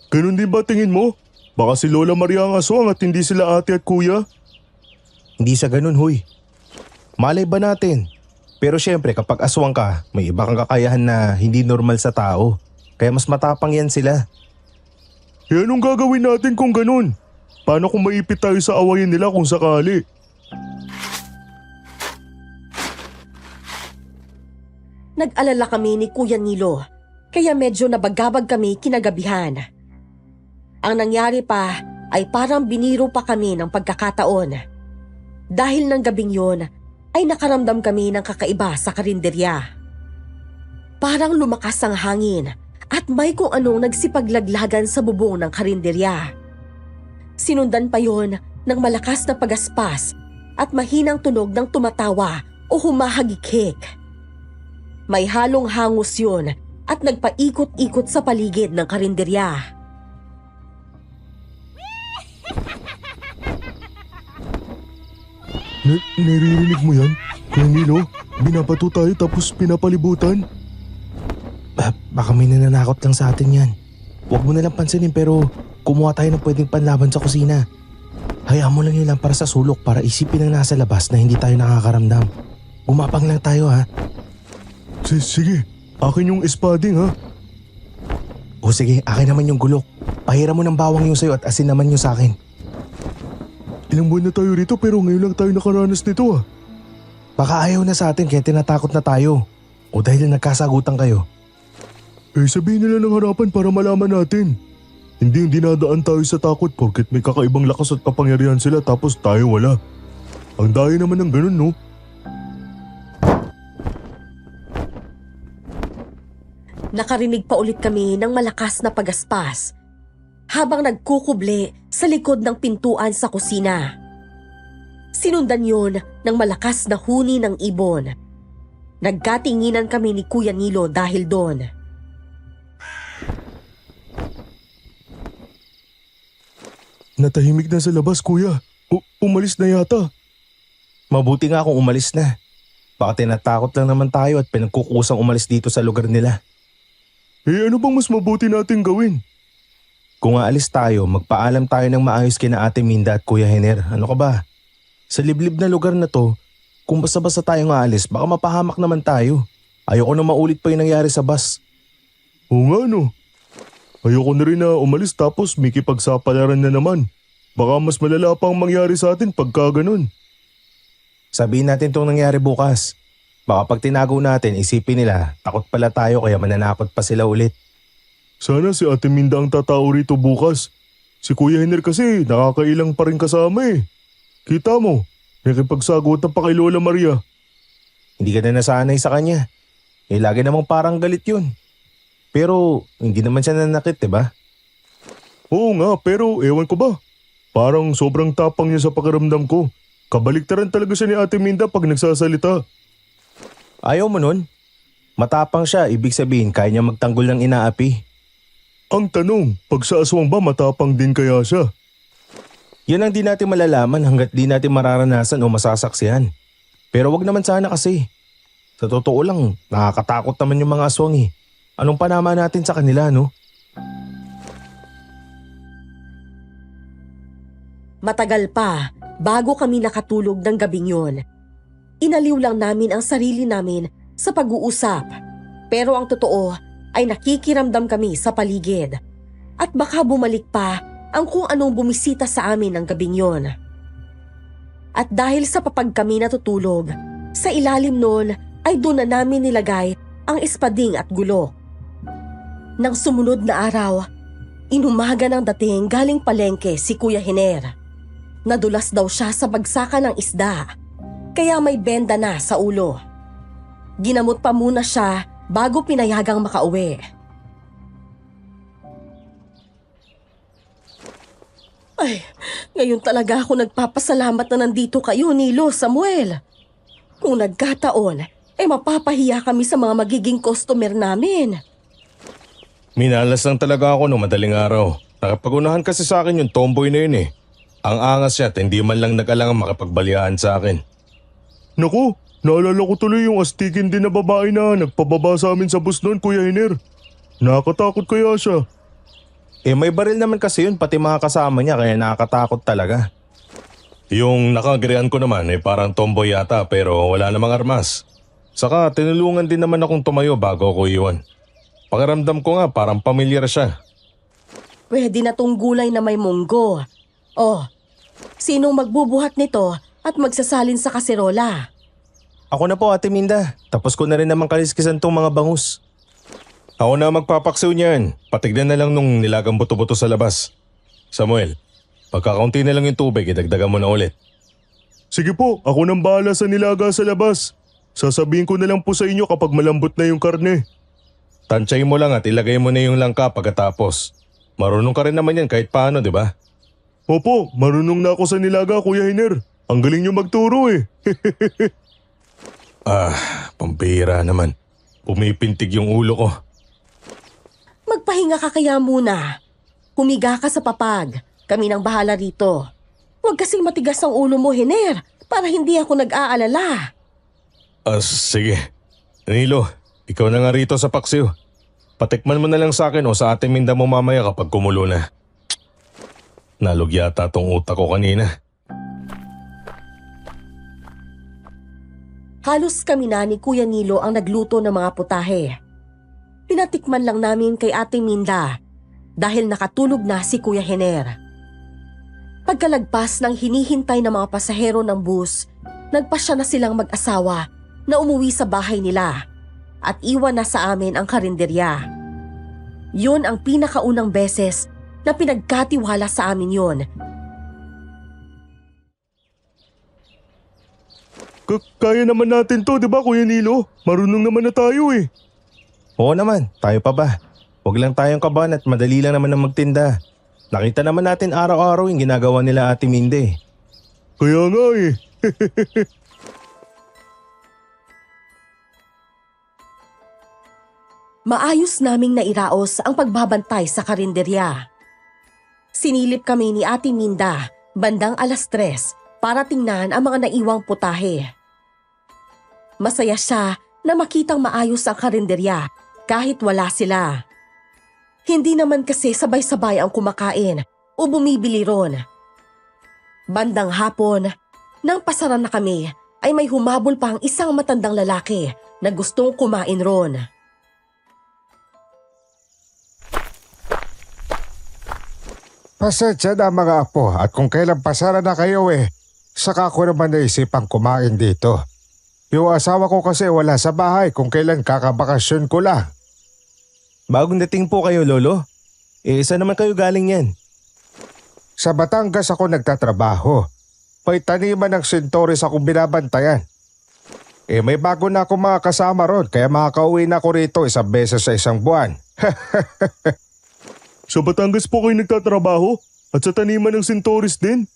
Ganun din ba tingin mo? Baka si Lola Maria ang aswang at hindi sila ate at kuya? Hindi sa ganun, huy. Malay ba natin? Pero syempre kapag aswang ka, may iba kang kakayahan na hindi normal sa tao. Kaya mas matapang yan sila. Anong gagawin natin kung ganun? Paano kung maipit tayo sa awayin nila kung sakali? Nag-alala kami ni Kuya Nilo, kaya medyo nabagabag kami kinagabihan. Ang nangyari pa ay parang biniro pa kami ng pagkakataon. Dahil ng gabing yon ay nakaramdam kami ng kakaiba sa karinderya. Parang lumakas ang hangin At may kung anong nagsipaglaglagan sa bubong ng karinderya. Sinundan pa yon ng malakas na pagaspas at mahinang tunog ng tumatawa o humahagikik. May halong hangos yun at nagpaikot-ikot sa paligid ng karinderya. Naririnig mo yan? Kuya Nilo, binabato tayo tapos pinapalibutan? Baka may nananakot lang sa atin yan. Huwag mo nalang pansinin pero kumuha tayo ng pwedeng panlaban sa kusina. Hayaan mo lang yun lang para sa sulok para isipin ng nasa labas na hindi tayo nakakaramdam. Gumapang lang tayo ha. Sige, akin yung espading ha. O sige, akin naman yung gulok. Pahiram mo ng bawang yung sa'yo at asin naman yung sa akin. Ilang buwan na tayo rito pero ngayon lang tayo nakaranas nito ah. Baka ayaw na sa atin kaya tinatakot na tayo. O dahil nagkasagutan kayo. Sabihin nila ng harapan para malaman natin. Hindi yung dinadaan tayo sa takot porket may kakaibang lakas at kapangyarihan sila tapos tayo wala. Ang daya naman ng ganun no? Nakarinig pa ulit kami ng malakas na pagaspas habang nagkukuble sa likod ng pintuan sa kusina. Sinundan yon ng malakas na huni ng ibon. Nagkatinginan kami ni Kuya Nilo dahil doon. Natahimik na sa labas kuya. Umalis na yata. Mabuti nga kung umalis na. Baka tinatakot lang naman tayo at pinagkukusang umalis dito sa lugar nila. Ano bang mas mabuti natin gawin? Kung aalis tayo, magpaalam tayo ng maayos kina Ate Minda at Kuya Hener. Ano ka ba? Sa liblib na lugar na to, kung basta-basta tayong aalis, baka mapahamak naman tayo. Ayoko na maulit pa yung nangyari sa bus. Oo nga no. Ayoko na rin na umalis tapos may kipagsapalaran na naman. Baka mas malala pang mangyari sa atin pagka ganun. Sabihin natin itong nangyari bukas. Baka pag tinago natin, isipin nila, takot pala tayo kaya mananakot pa sila ulit. Sana si Ate Minda ang tatao rito bukas. Si Kuya Hener kasi nakakailang pa rin kasama eh. Kita mo, nakipagsagutan pa kay Lola Maria. Hindi ka na nasanay sa kanya. Lagi namang parang galit yun. Pero hindi naman siya nanakit, diba? Oo nga, pero ewan ko ba. Parang sobrang tapang niya sa pakiramdam ko. Kabaliktaran talaga siya ni Ate Minda pag nagsasalita. Ayaw mo nun? Matapang siya, ibig sabihin kaya niya magtanggol ng inaapi. Ang tanong, pag sa aswang ba matapang din kaya siya? Yan ang di natin malalaman hanggat di natin mararanasan o masasaksihan. Pero wag naman sana kasi. Sa totoo lang, nakakatakot naman yung mga aswang eh. Anong panama natin sa kanila, no? Matagal pa bago kami nakatulog ng gabing yun. Inaliw lang namin ang sarili namin sa pag-uusap. Pero ang totoo ay nakikiramdam kami sa paligid. At baka bumalik pa ang kung anong bumisita sa amin ng gabing yun. At dahil sa papag kami natutulog, sa ilalim nun ay doon na namin nilagay ang espading at gulok. Nang sumunod na araw, inumaga ng dating galing palengke si Kuya Hener. Nadulas daw siya sa bagsakan ng isda, kaya may benda na sa ulo. Ginamot pa muna siya bago pinayagang makauwi. Ay, ngayon talaga ako nagpapasalamat na nandito kayo, Nilo, Samuel. Kung nagkataon, mapapahiya kami sa mga magiging customer namin. Minalas lang talaga ako no madaling araw. Nakapagunahan kasi sa akin yung tomboy na yun eh. Ang angas niya at hindi man lang nag-alangang makapagbalyaan sa akin. Naku, naalala ko tuloy yung astikin din na babae na nagpababa sa amin sa bus noon, Kuya Hener. Nakakatakot kaya siya. May baril naman kasi yun pati mga kasama niya kaya nakakatakot talaga. Yung nakagrihan ko naman parang tomboy yata pero wala namang armas. Saka tinulungan din naman akong tumayo bago ako iwan. Pakiramdam ko nga parang pamilyar siya. Pwede na tong gulay na may munggo. Oh, sinong magbubuhat nito at magsasalin sa kaserola? Ako na po, Ate Minda. Tapos ko na rin naman kaliskisan tong mga bangus. Ako na magpapaksiw niyan. Patignan na lang nung nilagang buto-buto sa labas. Samuel, pagkakaunti na lang yung tubig, idagdagan mo na ulit. Sige po, ako nang bahala sa nilaga sa labas. Sasabihin ko na lang po sa inyo kapag malambot na yung karne. Tansyahin mo lang at ilagay mo na yung langka pagkatapos. Marunong ka rin naman yan kahit paano, di ba? Opo, marunong na ako sa nilaga, Kuya Hiner. Ang galing niyo magturo eh. Pambira naman. Pumipintig yung ulo ko. Magpahinga ka kaya muna. Humiga ka sa papag. Kami nang bahala rito. Huwag kasing matigas ang ulo mo, Hiner, para hindi ako nag-aalala. Sige. Nilo, ikaw na nga rito sa paksiw. Patikman mo na lang sa akin o sa ating minda mo mamaya kapag kumulo na. Nalog yata tong utak ko kanina. Halos kami na ni Kuya Nilo ang nagluto ng mga putahe. Pinatikman lang namin kay Ate Minda dahil nakatulog na si Kuya Hiner. Pagkalagpas ng hinihintay ng mga pasahero ng bus, nagpasya na silang mag-asawa na umuwi sa bahay nila at iwan na sa amin ang karinderya. Yun ang pinakaunang beses na pinagkatiwala sa amin yun. Kaya naman natin to, di ba Kuya Nilo? Marunong naman na tayo eh. Oo naman, tayo pa ba? Huwag lang tayong kabahan at madali lang naman ang magtinda. Nakita naman natin araw-araw yung ginagawa nila Ate Minde. Kaya nga eh. Maayos naming nairaos ang pagbabantay sa karinderya. Sinilip kami ni Ate Minda bandang 3:00 para tingnan ang mga naiwang putahe. Masaya siya na makitang maayos ang karinderya kahit wala sila. Hindi naman kasi sabay-sabay ang kumakain o bumibili ron. Bandang hapon, nang pasara na kami, ay may humabol pa ang isang matandang lalaki na gustong kumain ron. Pasensya na mga apo at kung kailan pasara na kayo saka ko naman naisipang kumain dito. Yung asawa ko kasi wala sa bahay kung kailan kakabakasyon ko lang. Bagong dating po kayo, Lolo. Saan naman kayo galing yan? Sa Batangas ako nagtatrabaho. May taniman ng sintoris akong binabantayan. May bago na ako mga kasama ron kaya makakauwi na ako rito 1 beses sa 1 buwan. Sa Batangas po kayo nagtatrabaho at sa taniman ng sintoris din.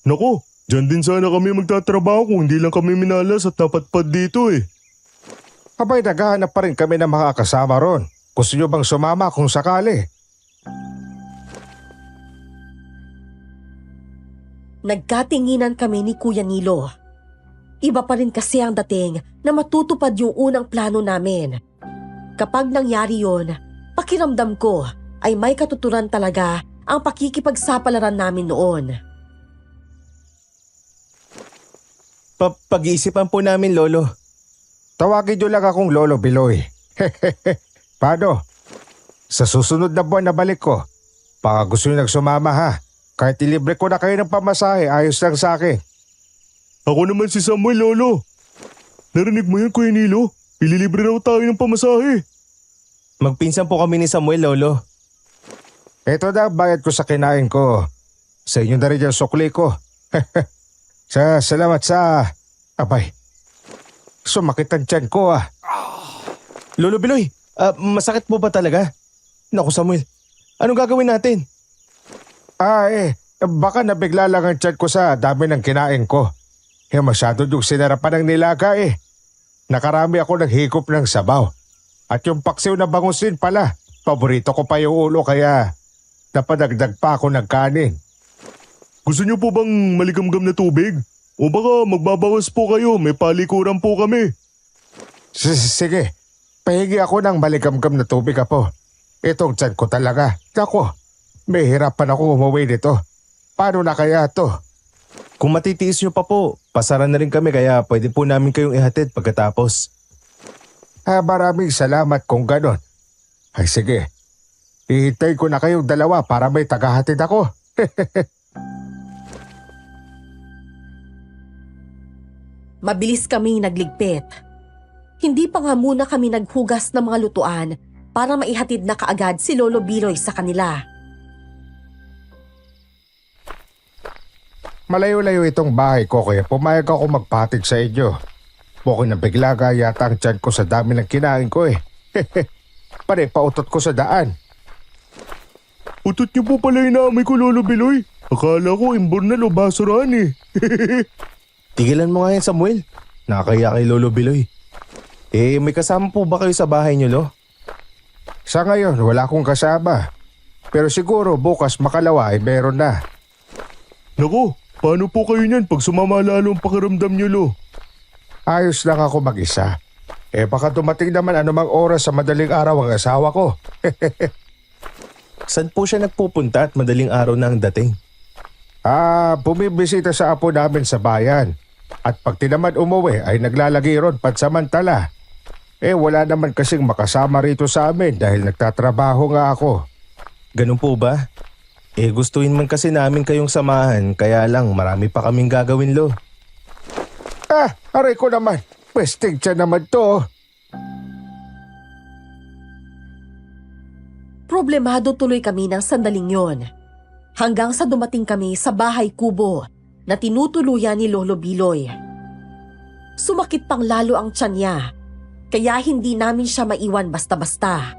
Nako, dyan din sana kami magtatrabaho kung hindi lang kami minalas at napatpad dito eh. Abay, naghahanap pa rin kami ng mga kasama ron. Gusto nyo bang sumama kung sakali? Nagkatinginan kami ni Kuya Nilo. Iba pa rin kasi ang dating na matutupad yung unang plano namin. Kapag nangyari yon, pakiramdam ko ay may katuturan talaga ang pakikipagsapalaran namin noon. Pag-iisipan po namin, Lolo. Tawagin nyo lang akong Lolo Biloy. Paano? Sa susunod na buwan na balik ko, baka gusto nyo nagsumama ha. Kahit ilibre ko na kayo ng pamasahe, ayos lang sa akin. Ako naman si Samuel, Lolo. Narinig mo yun, Kuya Nilo? Ililibre raw tayo ng pamasahe. Magpinsan po kami ni Samuel, Lolo. Ito na ang bayad ko sa kinain ko. Sa inyo na rin yung sukli ko. Salamat sa... Abay, sumakit ang tiyan ko ah. Lolo Biloy, masakit po ba talaga? Naku Samuel, anong gagawin natin? Baka nabigla lang ang tiyan ko sa dami ng kinain ko. Masyado yung sinarapan ng nilaga Nakarami ako naghikop ng sabaw. At yung paksiw na bangusin pala, paborito ko pa yung ulo kaya napadagdag pa ako ng kanin. Gusto niyo po bang maligamgam na tubig? O baka magbabawas po kayo, may palikuran po kami. Sige, pahingi ako ng maligamgam na tubig apo. Itong tiyan ko talaga. Naku, may hirapan ako umuwi dito. Paano na kaya to? Kung matitiis nyo pa po, pasara na rin kami kaya pwede po namin kayong ihatid pagkatapos. Maraming salamat kung ganon. Ay sige, ihintay ko na kayong dalawa para may tagahatid ako. Mabilis kaming nagligpit. Hindi pa nga muna kami naghugas ng mga lutuan para maihatid na kaagad si Lolo Biloy sa kanila. Malayo-layo itong bahay ko kaya pumayag ako magpahatid sa inyo. Bukod na bigla yata ang tiyan ko sa dami ng kinain ko pa rin pautot ko sa daan. Utot niyo po pala inaamoy ko, Lolo Biloy. Akala ko imbornal o basurahan eh. Tigilan mo nga yan, Samuel. Nakakaya kay Lolo Biloy. May kasama po ba kayo sa bahay niyo, Lo? Sa ngayon, wala akong kasama. Pero siguro bukas makalawa ay meron na. Naku, paano po kayo niyan pag sumama lalo ang pakiramdam niyo, Lo? Ayos lang ako mag-isa. Baka dumating naman anumang oras sa madaling araw ang asawa ko. Saan po siya nagpupunta at madaling araw na ang dating? Bumibisita sa apo namin sa bayan. At pag tinamad umuwi ay naglalagi ron pansamantala. Wala naman kasing makasama rito sa amin dahil nagtatrabaho nga ako. Ganun po ba? Gustuin man kasi namin kayong samahan, kaya lang marami pa kaming gagawin, Lo. Aray ko naman. Pwestig siya naman to. Problemado tuloy kami ng sandaling yon. Hanggang sa dumating kami sa bahay kubo na tinutuluyan ni Lolo Biloy. Sumakit pang lalo ang tiyan niya, kaya hindi namin siya maiwan basta-basta.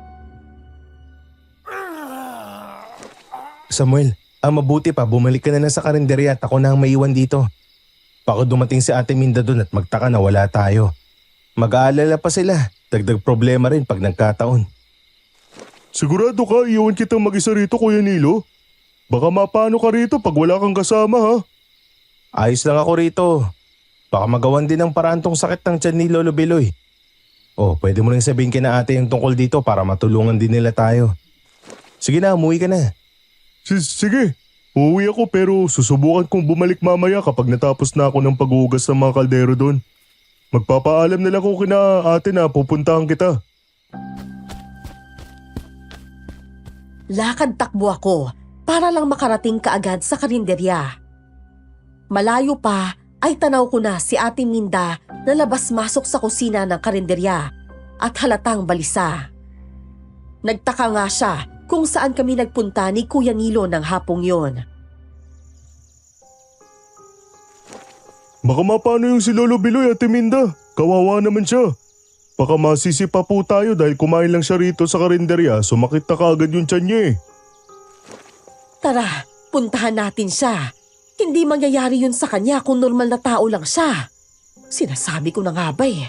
Samuel, mabuti pa, bumalik ka na lang sa karinderya at ako na ang maiwan dito. Baka dumating si Ate Minda doon at magtaka na wala tayo. Mag-aalala pa sila, dagdag problema rin pag nagkataon. Sigurado ka, iwan kitang mag-isa rito, Kuya Nilo? Baka mapano ka rito pag wala kang kasama, ha? Ayos lang ako rito. Baka magawan din ng paraan tong sakit ng tiyan ni Lolo Biloy. Pwede mo rin sabihin kina ate yung tungkol dito para matulungan din nila tayo. Sige na, umuwi ka na. Sige, uuwi ako pero susubukan kong bumalik mamaya kapag natapos na ako ng paghuhugas ng mga kaldero doon. Magpapaalam na lang ko kina ate na pupuntahan kita. Lakad takbo ako para lang makarating kaagad sa karinderya. Malayo pa ay tanaw ko na si Ate Minda na labas-masok sa kusina ng karinderya at halatang balisa. Nagtaka nga siya kung saan kami nagpunta ni Kuya Nilo ng hapong yon. Baka mapano yung si Lolo Biloy, Ate Minda? Kawawa naman siya. Baka masisi pa po tayo dahil kumain lang siya rito sa karinderya, sumakit na kaagad yung tiyan niya eh. Tara, puntahan natin siya. Hindi mangyayari yun sa kanya kung normal na tao lang siya. Sinasabi ko na nga ba eh.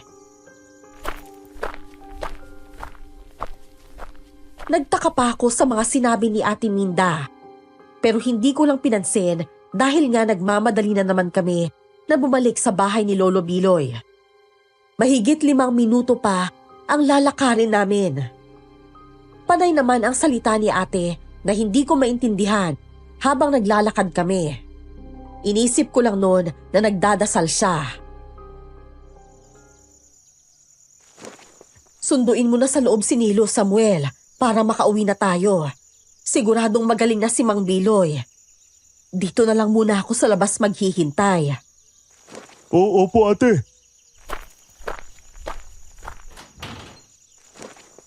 Nagtaka pa ako sa mga sinabi ni Ate Minda. Pero hindi ko lang pinansin dahil nga nagmamadali na naman kami na bumalik sa bahay ni Lolo Biloy. Mahigit 5 minuto pa ang lalakarin namin. Panay naman ang salita ni ate na hindi ko maintindihan habang naglalakad kami. Inisip ko lang noon na nagdadasal siya. Sunduin mo na sa loob si Nilo, Samuel, para makauwi na tayo. Siguradong magaling na si Mang Biloy. Dito na lang muna ako sa labas maghihintay. Opo ate.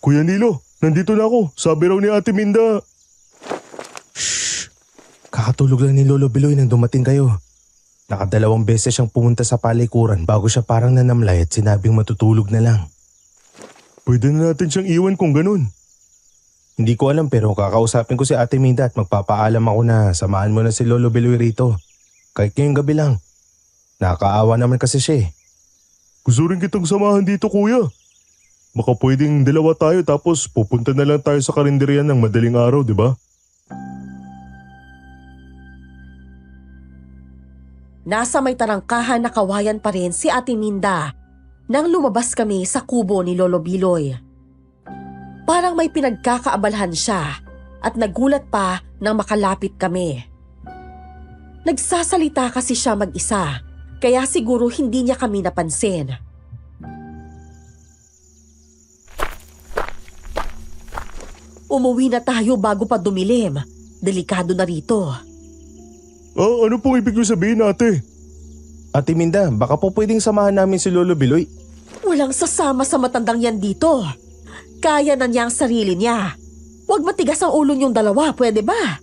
Kuya Nilo, nandito na ako. Sabi raw ni Ate Minda. Kakatulog lang ni Lolo Biloy nang dumating kayo. Nakadalawang beses siyang pumunta sa palikuran bago siya parang nanamlay at sinabing matutulog na lang. Pwede na natin siyang iwan kung ganun. Hindi ko alam pero kakausapin ko si Ate Minda at magpapaalam ako na samahan mo na si Lolo Biloy rito. Kahit ngayong gabi lang. Nakakaawa naman kasi siya eh. Gusto rin kitang samahan dito, kuya. Baka pwedeng dalawa tayo tapos pupunta na lang tayo sa karinderya ng madaling araw, di ba? Nasa may tarangkahan na kawayan pa rin si Ate Minda nang lumabas kami sa kubo ni Lolo Biloy. Parang may pinagkakaabalahan siya at nagulat pa nang makalapit kami. Nagsasalita kasi siya mag-isa, kaya siguro hindi niya kami napansin. Umuwi na tayo bago pa dumilim. Delikado na rito. Ano pong ibig niyo sabihin, ate? Ate Minda, baka po pwedeng samahan namin si Lolo Biloy. Walang sasama sa matandang yan dito. Kaya na niya ang sarili niya. Huwag matigas ang ulo niyong dalawa, pwede ba?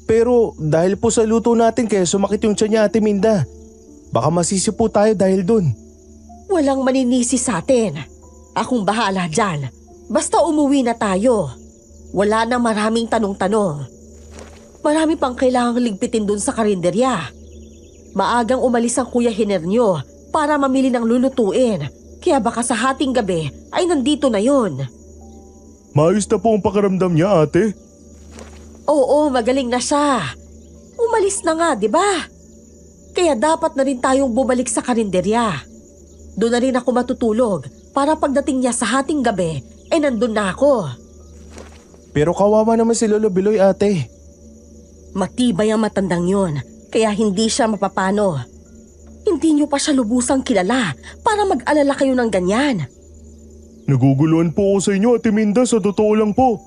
Pero dahil po sa luto natin kaya sumakit yung tiyan niya, Ate Minda. Baka masisi po tayo dahil dun. Walang maninisi sa atin. Akong bahala dyan. Basta umuwi na tayo. Wala na maraming tanong-tanong. Marami pang kailangang ligpitin dun sa karinderya. Maagang umalis ang Kuya Hiner nyo para mamili ng lulutuin. Kaya baka sa hating gabi ay nandito na yon. Maayos na po ang pakiramdam niya, ate. Oo, magaling na siya. Umalis na nga, di ba? Kaya dapat na rin tayong bumalik sa karinderya. Doon na rin ako matutulog para pagdating niya sa hating gabi, nandun na ako. Pero kawawa naman si Lolo Biloy, ate. Matibay ang matandang yon, kaya hindi siya mapapano. Hindi niyo pa siya lubusang kilala para mag-alala kayo ng ganyan. Naguguluhan po ako sa inyo, Ate Minda, sa totoo lang po.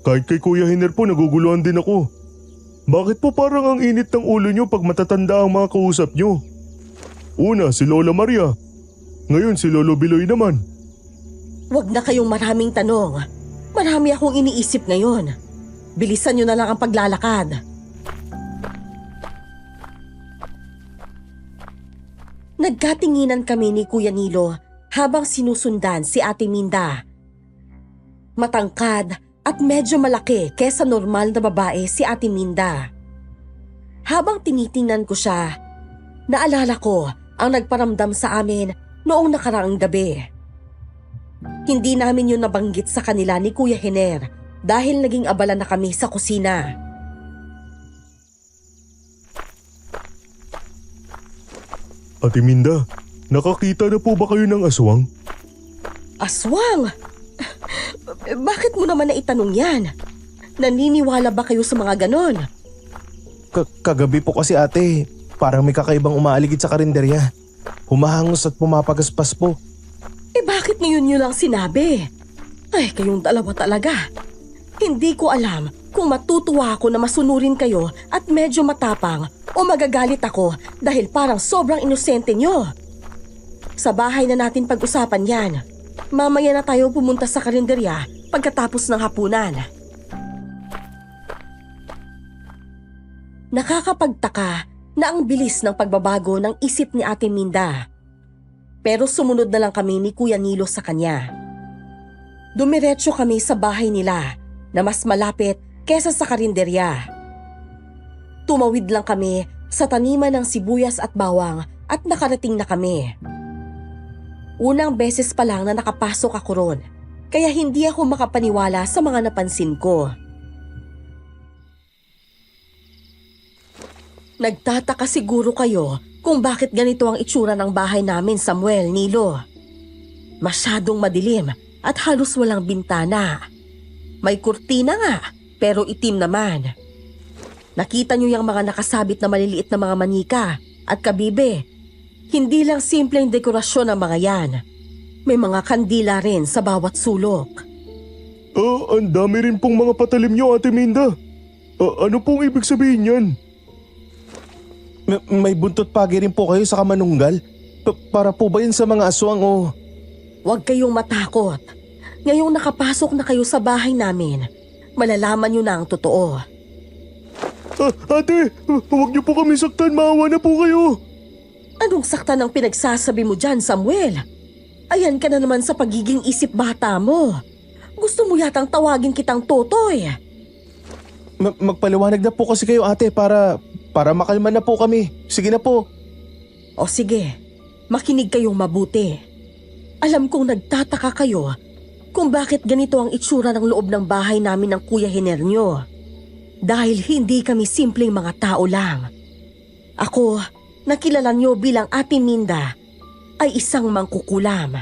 Kahit kay Kuya Hiner po, naguguluhan din ako. Bakit po parang ang init ng ulo niyo pag matatanda ang mga kausap niyo? Una, si Lola Maria. Ngayon, si Lolo Biloy naman. Huwag na kayong maraming tanong. Marami akong iniisip ngayon. Bilisan niyo na lang ang paglalakad. Nagkatinginan kami ni Kuya Nilo habang sinusundan si Ate Minda. Matangkad at medyo malaki kesa normal na babae si Ate Minda. Habang tinitingnan ko siya, naalala ko ang nagparamdam sa amin noong nakaraang gabi. Hindi namin yun nabanggit sa kanila ni Kuya Hiner dahil naging abala na kami sa kusina. Ate Minda, nakakita na po ba kayo ng aswang? Aswang! Bakit mo naman naitanong yan? Naniniwala ba kayo sa mga ganon? Kagabi po kasi, ate, parang may kakaibang umaaligid sa karinderya. Humahangos at pumapagaspas po. Bakit ngayon yun lang sinabi? Ay, kayong dalawa talaga. Hindi ko alam kung matutuwa ako na masunurin kayo at medyo matapang o magagalit ako dahil parang sobrang inosente nyo. Sa bahay na natin pag-usapan yan. Mamaya na tayo pumunta sa karinderya pagkatapos ng hapunan. Nakakapagtaka na ang bilis ng pagbabago ng isip ni Ate Minda. Pero sumunod na lang kami ni Kuya Nilo sa kanya. Dumiretso kami sa bahay nila na mas malapit kesa sa karinderya. Tumawid lang kami sa taniman ng sibuyas at bawang at nakarating na kami. Unang beses pa lang na nakapasok ako ron, kaya hindi ako makapaniwala sa mga napansin ko. Nagtataka siguro kayo kung bakit ganito ang itsura ng bahay namin, Samuel, Nilo. Masyadong madilim at halos walang bintana. May kurtina nga, pero itim naman. Nakita niyo yung mga nakasabit na maliliit na mga manika at kabibe. Hindi lang simpleng dekorasyon ang mga yan. May mga kandila rin sa bawat sulok. Ang dami rin pong mga patalim niyo, Ate Minda. Ano pong ibig sabihin yan? May buntot pagi rin po kayo sa kamanunggal? Para po ba yun sa mga aswang o... Huwag kayong matakot. Ngayong nakapasok na kayo sa bahay namin, malalaman niyo na ang totoo. Ate, huwag niyo po kami saktan. Maawa na po kayo. Anong saktan ang pinagsasabi mo dyan, Samuel? Ayan ka na naman sa pagiging isip bata mo. Gusto mo yatang tawagin kitang Totoy. Magpaliwanag na po kasi kayo, ate, para makalma na po kami. Sige na po. O sige, makinig kayong mabuti. Alam kong nagtataka kayo kung bakit ganito ang itsura ng loob ng bahay namin ng Kuya Hiner nyo. Dahil hindi kami simpleng mga tao lang. Ako, nakilala nyo bilang Ate Minda, ay isang mangkukulam.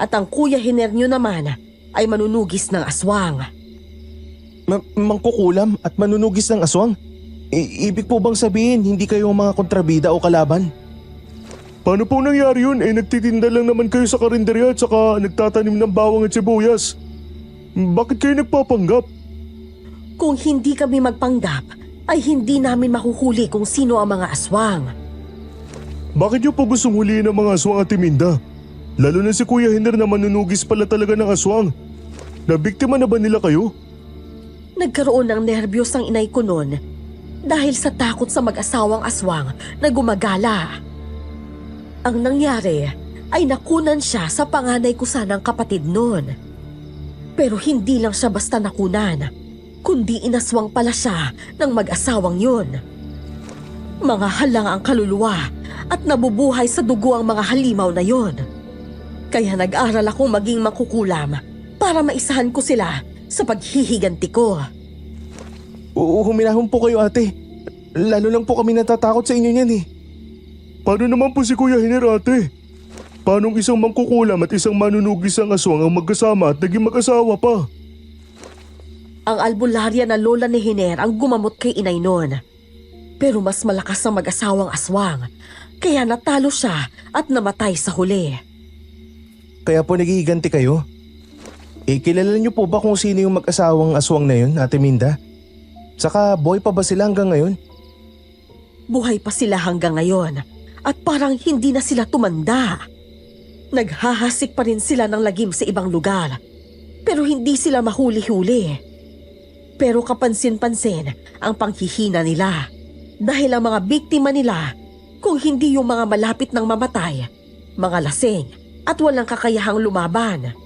At ang Kuya Hiner nyo naman ay manunugis ng aswang. Mangkukulam at manunugis ng aswang? Ibig po bang sabihin hindi kayo mga kontrabida o kalaban? Paano po nangyari yun? Nagtitinda lang naman kayo sa karinderya at saka nagtatanim ng bawang at sibuyas. Bakit kayo nagpapanggap? Kung hindi kami magpanggap, ay hindi namin mahuhuli kung sino ang mga aswang. Bakit niyo po gustong huliin ang mga aswang, Ate Minda? Lalo na si Kuya Hiner na manunugis pala talaga ng aswang. Nabiktima na ba nila kayo? Nagkaroon ng nerbiyos ang inay ko noon dahil sa takot sa mag-asawang aswang na gumagala. Ang nangyari ay nakunan siya sa panganay ko sanang kapatid noon. Pero hindi lang siya basta nakunan, kundi inaswang pala siya ng mag-asawang yun. Mga halang ang kaluluwa at nabubuhay sa dugo ang mga halimaw na yon. Kaya nag-aral akong maging mangkukulam para maisahan ko sila sa paghihiganti ko. Oo, huminahon po kayo ate. Lalo lang po kami natatakot sa inyo niyan eh. Paano naman po si Kuya Hiner ate? Paanong isang mangkukulam at isang manunugis ang aswang ang magkasama at naging mag-asawa pa? Ang albularya na lola ni Hiner ang gumamot kay inay noon. Pero mas malakas ang mag-asawang aswang, kaya natalo siya at namatay sa huli. Kaya po naghihiganti kayo? Kilala niyo po ba kung sino yung mag-asawang aswang na yun, Ate Minda? Saka buhay pa ba sila hanggang ngayon? Buhay pa sila hanggang ngayon at parang hindi na sila tumanda. Naghahasik pa rin sila ng lagim sa ibang lugar, pero hindi sila mahuli-huli. Pero kapansin-pansin ang panghihina nila dahil ang mga biktima nila, kung hindi yung mga malapit ng mamatay, mga lasing at walang kakayahang lumaban.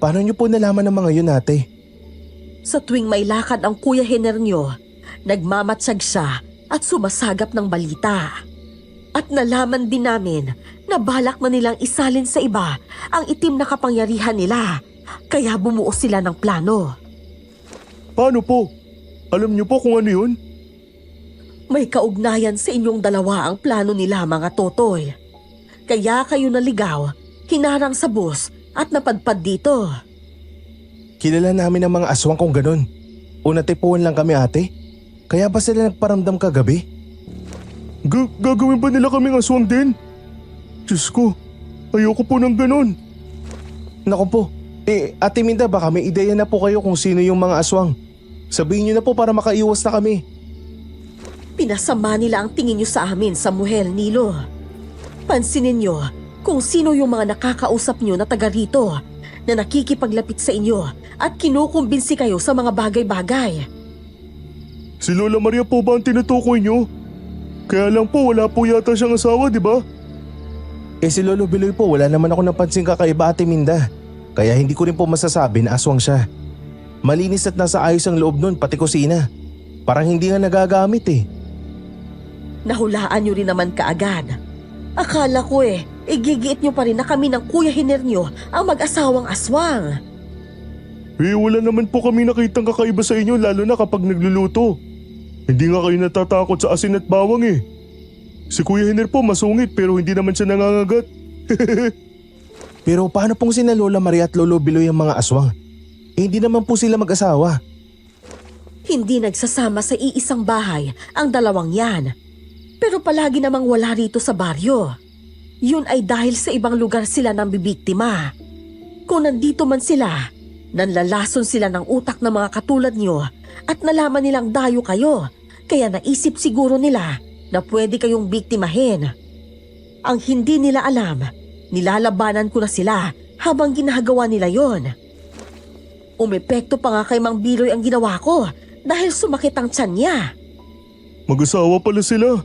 Paano niyo po nalaman ng mga yun, ate? Sa tuwing may lakad ang Kuya Hiner niyo, nagmamatsyag siya at sumasagap ng balita. At nalaman din namin na balak na nilang isalin sa iba ang itim na kapangyarihan nila, kaya bumuo sila ng plano. Paano po? Alam niyo po kung ano yun? May kaugnayan sa inyong dalawa ang plano nila, mga totoy. Kaya kayo naligaw, hinarang sa bus at napadpad dito. Kilala namin ang mga aswang kung ganun. Una tipuan lang kami ate. Kaya ba sila nagparamdam kagabi? Gagawin ba nila kaming aswang din? Diyos ko, ayoko po ng ganun. Naku po, Ate Minda, baka may ideya na po kayo kung sino yung mga aswang. Sabihin niyo na po para makaiwas na kami. Pinasama nila ang tingin niyo sa amin, Samuel, Nilo. Pansinin niyo kung sino yung mga nakakausap niyo na taga rito na nakikipaglapit sa inyo at kinukumbinsi kayo sa mga bagay-bagay. Si Lola Maria po ba ang tinutukoy niyo? Kaya lang po wala po yata siyang asawa, di ba? Si Lolo Biloy po, wala naman ako napansin kakaiba, Ate Minda. Kaya hindi ko rin po masasabi na aswang siya. Malinis at nasa ayos ang loob nun, pati kusina. Parang hindi nga nagagamit eh. Nahulaan niyo rin naman kaagad. Akala ko igigiit niyo pa rin na kami ng Kuya Hiner niyo ang mag-asawang aswang. Wala naman po kami nakitang kakaiba sa inyo lalo na kapag nagluluto. Hindi nga kayo natatakot sa asin at bawang eh. Si Kuya Hiner po masungit pero hindi naman siya nangangagat. Pero paano pong sina Lola Maria at Lolo Biloy ang mga aswang? Hindi naman po sila mag-asawa. Hindi nagsasama sa iisang bahay ang dalawang yan. Pero palagi namang wala rito sa baryo. Yun ay dahil sa ibang lugar sila nang bibiktima. Kung nandito man sila, nanlalason sila ng utak ng mga katulad nyo at nalaman nilang dayo kayo, kaya naisip siguro nila na pwede kayong biktimahin. Ang hindi nila alam, nilalabanan ko na sila habang ginagawa nila yon. Umepekto pa nga kay Mang Biloy ang ginawa ko dahil sumakit ang tiyan niya. Mag-asawa pala sila.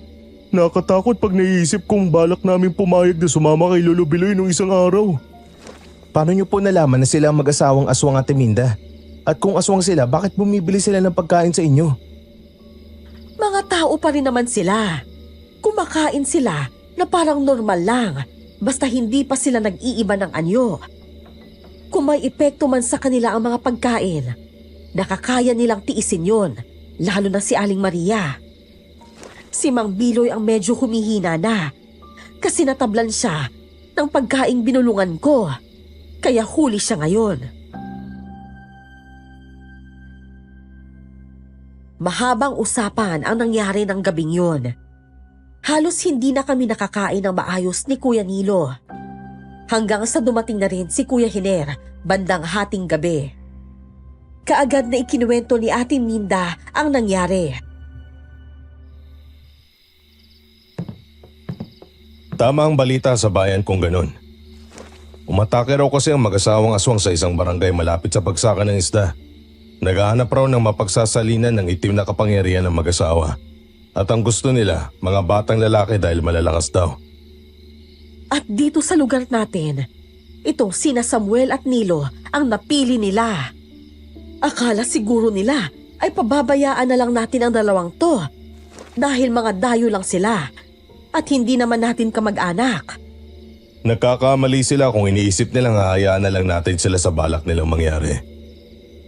Nakatakot pag naiisip kong balak namin pumayag na sumama kay Lolo Biloy nung isang araw. Paano niyo po nalaman na sila ang mag-asawang aswang, Ate Minda? At kung aswang sila, bakit bumibili sila ng pagkain sa inyo? Mga tao pa rin naman sila. Kumakain sila na parang normal lang, basta hindi pa sila nag-iiba ng anyo. Kung may epekto man sa kanila ang mga pagkain, nakakaya nilang tiisin yon, lalo na si Aling Maria. Si Mang Biloy ang medyo humihina na kasi natablan siya ng pagkaing binulungan ko, kaya huli siya ngayon. Mahabang usapan ang nangyari ng gabing yun. Halos hindi na kami nakakain ng maayos ni Kuya Nilo. Hanggang sa dumating na rin si Kuya Hiner bandang hating gabi. Kaagad na ikinuwento ni Ate Minda ang nangyari. Tama ang balita sa bayan kung ganun. Umatake raw kasi ang mag-asawang aswang sa isang barangay malapit sa pagsaka ng isda. Naghahanap raw ng mapagsasalinan ng itim na kapangyarihan ng mag-asawa. At ang gusto nila, mga batang lalaki dahil malalakas daw. At dito sa lugar natin, itong sina Samuel at Nilo ang napili nila. Akala siguro nila ay pababayaan na lang natin ang dalawang to dahil mga dayo lang sila at hindi naman natin kamag-anak. Nagkakamali sila kung iniisip nilang hahayaan na lang natin sila sa balak nilang mangyari.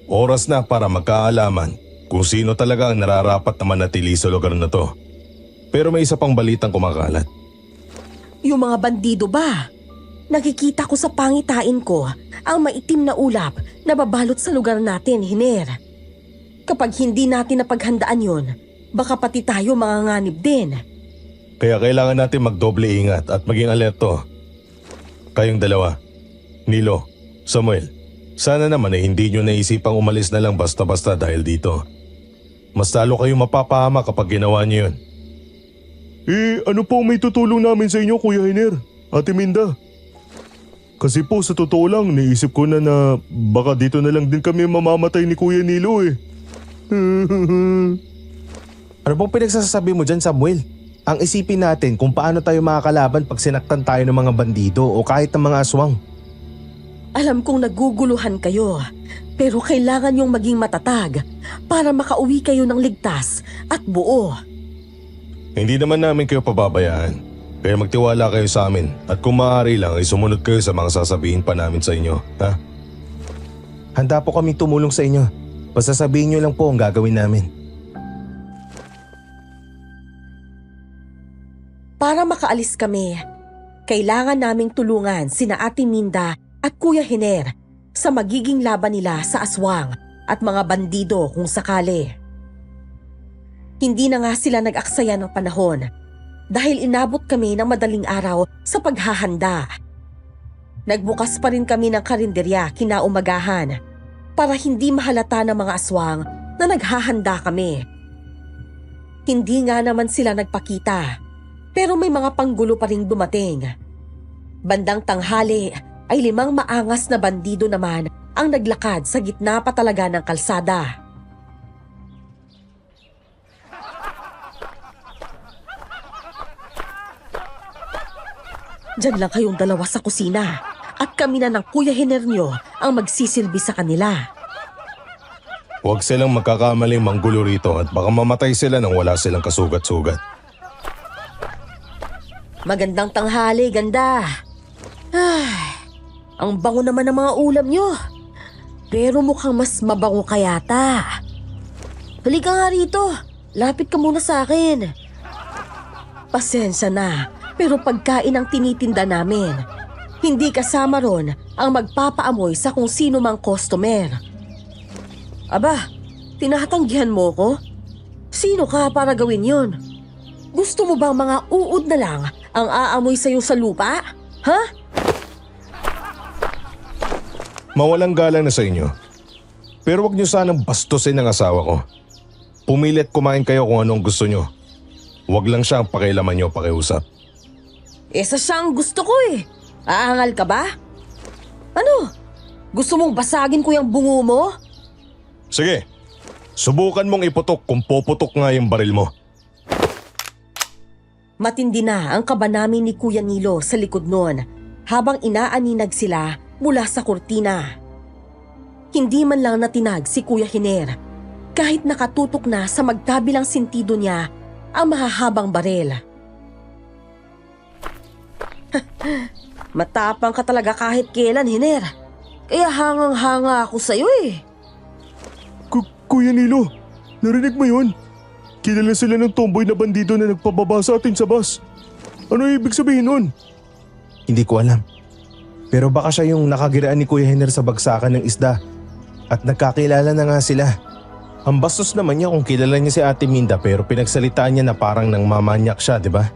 Oras na para magkaalaman kung sino talaga ang nararapat na manatili sa lugar na to. Pero may isa pang balitang kumakalat. Yung mga bandido ba? Nakikita ko sa pangitain ko ang maitim na ulap na babalot sa lugar natin, Hiner. Kapag hindi natin napaghandaan yun, baka pati tayo manganganib din. Kaya kailangan natin magdoble ingat at maging alerto. Kayong dalawa, Nilo, Samuel, sana naman ay hindi nyo naisipang umalis na lang basta-basta dahil dito. Mas lalo kayong mapapahama kapag ginawa nyo yun. Ano po may tutulong namin sa inyo, Kuya Hiner, Ate Minda? Kasi po sa totoo lang, naisip ko na baka dito na lang din kami mamamatay ni Kuya Nilo eh. Ano bang pinagsasabi mo dyan, Samuel? Ang isipin natin kung paano tayo makakalaban pag sinaktan tayo ng mga bandido o kahit ng mga aswang. Alam kong naguguluhan kayo, pero kailangan yung maging matatag para makauwi kayo ng ligtas at buo. Hindi naman namin kayo pababayaan. Kaya magtiwala kayo sa amin at kung maaari lang ay sumunod kayo sa mga sasabihin pa namin sa inyo, ha? Handa po kami tumulong sa inyo. Basta sabihin nyo lang po ang gagawin namin. Para makaalis kami, kailangan naming tulungan sina Ate Minda at Kuya Hiner sa magiging laban nila sa aswang at mga bandido kung sakali. Hindi na nga sila nag-aksaya ng panahon dahil inabot kami ng madaling araw sa paghahanda. Nagbukas pa rin kami ng karinderya kinaumagahan para hindi mahalata ng mga aswang na naghahanda kami. Hindi nga naman sila nagpakita pero may mga panggulo pa ring dumating. Bandang tanghali ay 5 maangas na bandido naman ang naglakad sa gitna pa talaga ng kalsada. Diyan lang kayong dalawa sa kusina at kami na ng Kuya Hiner nyo ang magsisilbi sa kanila. Huwag silang magkakamaling manggulo rito at baka mamatay sila nang wala silang kasugat-sugat. Magandang tanghali, ganda. Ay, ang bango naman ng mga ulam nyo. Pero mukhang mas mabango ka yata. Halika nga rito. Lapit ka muna sa akin. Pasensya na, pero pagkain ang tinitinda namin. Hindi kasama ron ang magpapaamoy sa kung sino mang customer. Aba, tinatanggihan mo ko? Sino ka para gawin yon? Gusto mo bang mga uod na lang ang aamoy sa'yo sa lupa? Ha? Mawalang galang na sa inyo. Pero wag niyo sanang bastusin ang asawa ko. Pumilit kumain kayo kung anong gusto niyo. Wag lang siya ang pakialaman niyo pakiusap. Esa siyang gusto ko eh. Aangal ka ba? Ano? Gusto mong basagin ko yung bungo mo? Sige, subukan mong iputok kung puputok nga yung baril mo. Matindi na ang kaba namin ni Kuya Nilo sa likod nun habang inaaninag sila mula sa kurtina. Hindi man lang natinag si Kuya Hiner kahit nakatutok na sa magkabilang sentido niya ang mahahabang baril. Matapang ka talaga kahit kailan, Hiner. Kaya hangang-hanga ako sa'yo eh. Kuya Nilo, narinig mo yun? Kilala sila ng tomboy na bandido na nagpababa sa atin sa bus. Ano ibig sabihin nun? Hindi ko alam. Pero baka siya yung nakagiraan ni Kuya Hiner sa bagsakan ng isda. At nagkakilala na nga sila. Ang bastos naman niya kung kilala niya si Ate Minda pero pinagsalitaan niya na parang nang mamanyak siya, di ba?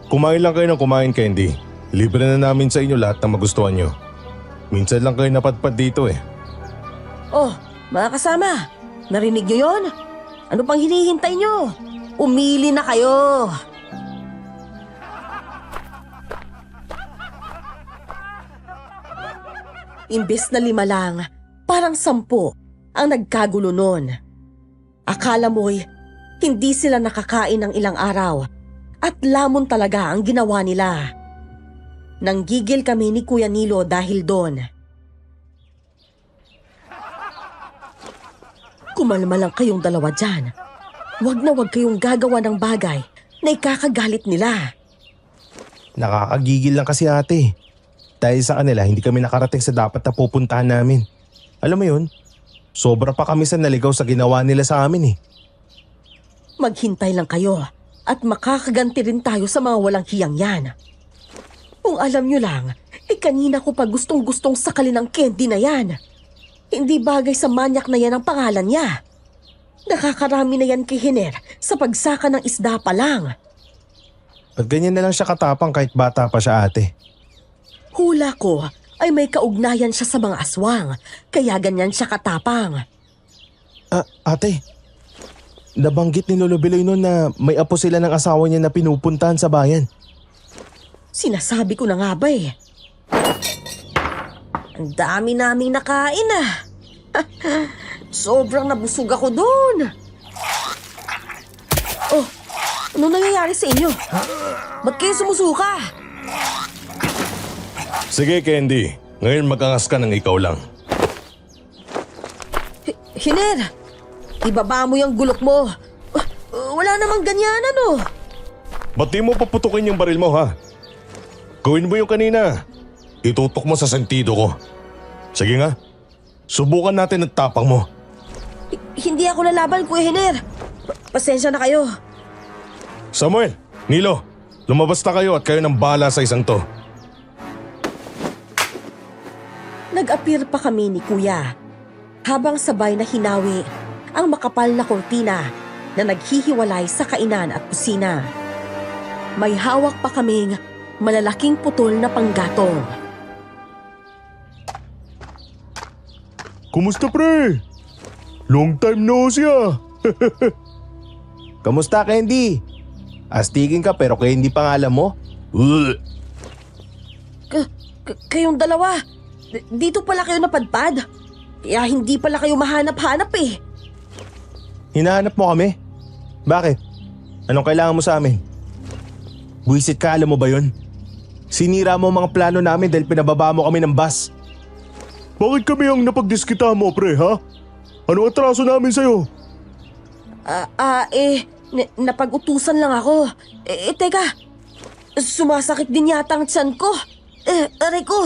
Kumain lang kayo ng kumain, Candy. Libre na namin sa inyo lahat ng magustuhan nyo. Minsan lang kayo napadpad dito eh. Oh, mga kasama, narinig niyo yon? Ano pang hinihintay niyo? Umili na kayo! Imbes na 5 lang, parang 10 ang nagkagulo nun. Akala mo'y hindi sila nakakain ng ilang araw at lamon talaga ang ginawa nila. Nanggigil kami ni Kuya Nilo dahil doon. Kumalma lang kayong dalawa dyan. Huwag na huwag kayong gagawa ng bagay na ikakagalit nila. Nakakagigil lang kasi ate. Dahil sa kanila, hindi kami nakarating sa dapat na pupuntahan namin. Alam mo yun, sobra pa kami sa naligaw sa ginawa nila sa amin eh. Maghintay lang kayo at makakaganti rin tayo sa mga walang hiyang yan. Kung alam nyo lang, kanina ko pa gustong-gustong sakalin ang candy na yan. Hindi bagay sa manyak na yan ang pangalan niya. Nakakarami na yan kay Hiner sa pagsaka ng isda pa lang. At ganyan na lang siya katapang kahit bata pa siya ate. Hula ko ay may kaugnayan siya sa mga aswang, kaya ganyan siya katapang. Ate, nabanggit ni Lolo Beloy noon na may apo sila ng asawa niya na pinupuntahan sa bayan. Sinasabi ko na nga ba eh. Ang dami naming nakain ah. Sobrang nabusog ako doon. Oh, ano nangyayari sa inyo? Ba't kayo sumusuka? Sige, Candy. Ngayon mag-angas ka ng ikaw lang. Hiner, ibaba mo yung gulok mo. Wala namang ganyan ano. Ba't di mo paputukin yung baril mo, ha? Gawin mo yung kanina. Itutok mo sa sentido ko. Sige nga. Subukan natin ang tapang mo. Hindi ako lalaban, Kuya Hiner. Pasensya na kayo. Samuel, Nilo, lumabas na kayo at kayo nang bahala sa isang to. Nag-appear pa kami ni Kuya habang sabay na hinawi ang makapal na kortina na naghihiwalay sa kainan at kusina. May hawak pa kaming malalaking putol na panggatong. Kumusta pre? Long time no see ah. Kamusta Candy? Astigin ka pero Candy pangalan mo? Kayong dalawa, dito pala kayo napadpad. Kaya hindi pala kayo mahanap-hanap eh. Hinahanap mo kami? Bakit? Anong kailangan mo sa amin? Buisit ka, alam mo ba yun? Sinira mo ang mga plano namin dahil pinababa mo kami ng bus. Bakit kami ang napagdiskita mo pre ha? Anong atraso namin sa'yo? Napag-utusan lang ako. Teka, sumasakit din yata ang tiyan ko. Aray ko.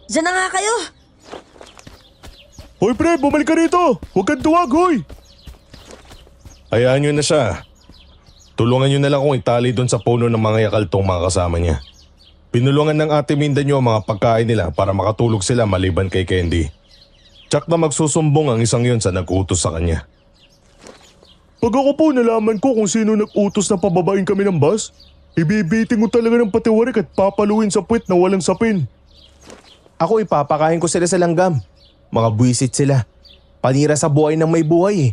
Diyan na nga kayo. Hoy pre, bumalik ka rito! Huwag kang tuwag, hoy! Hayaan nyo na siya. Tulungan nyo na lang kung itali doon sa puno ng mga yakaltong mga kasama niya. Pinulungan ng Ate Minda nyo ang mga pagkain nila para makatulog sila maliban kay Candy. Tsak na magsusumbong ang isang yon sa nag-utos sa kanya. Pag ako po nalaman ko kung sino nag-utos na pababain kami ng bus, ibibiting ko talaga ng patiwarik at papaluin sa puwet na walang sapin. Ako ipapakain ko sila sa langgam. Mga buwisit sila. Panira sa buhay ng may buhay eh.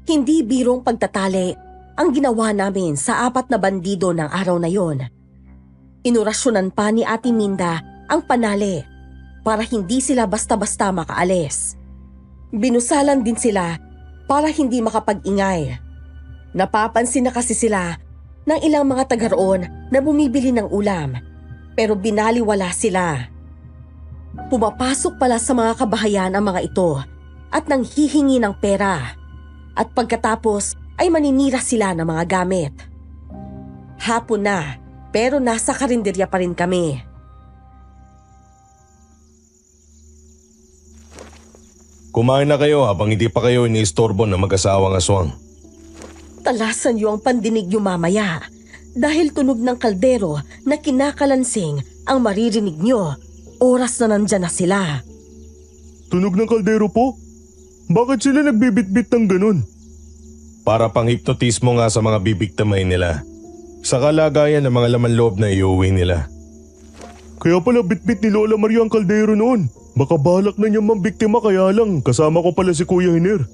Hindi birong pagtatali ang ginawa namin sa 4 na bandido ng araw na yon. Inurasyonan pa ni Ate Minda ang panali para hindi sila basta-basta makaalis. Binusalan din sila para hindi makapag-ingay. Napapansin na kasi sila ng ilang mga taga roon na bumibili ng ulam, pero binaliwala sila. Pumapasok pala sa mga kabahayan ang mga ito at nanghihingi ng pera. At pagkatapos ay maninira sila ng mga gamit. Hapon na, pero nasa karinderya pa rin kami. Kumain na kayo habang hindi pa kayo iniistorbo ng mag-asawang aswang. Talasan niyo ang pandinig niyo mamaya dahil tunog ng kaldero na kinakalansing ang maririnig niyo oras na nandyan na sila. Tunog ng kaldero po? Bakit sila nagbibitbit ng ganun? Para pang-hipnotismo nga sa mga bibiktamay nila. Sa kalagayan ng mga laman loob na iuwi nila. Kaya pala bitbit ni Lola Maria ang kaldero noon. Baka balak na niyang mambiktima kaya lang kasama ko pala si Kuya Hiner.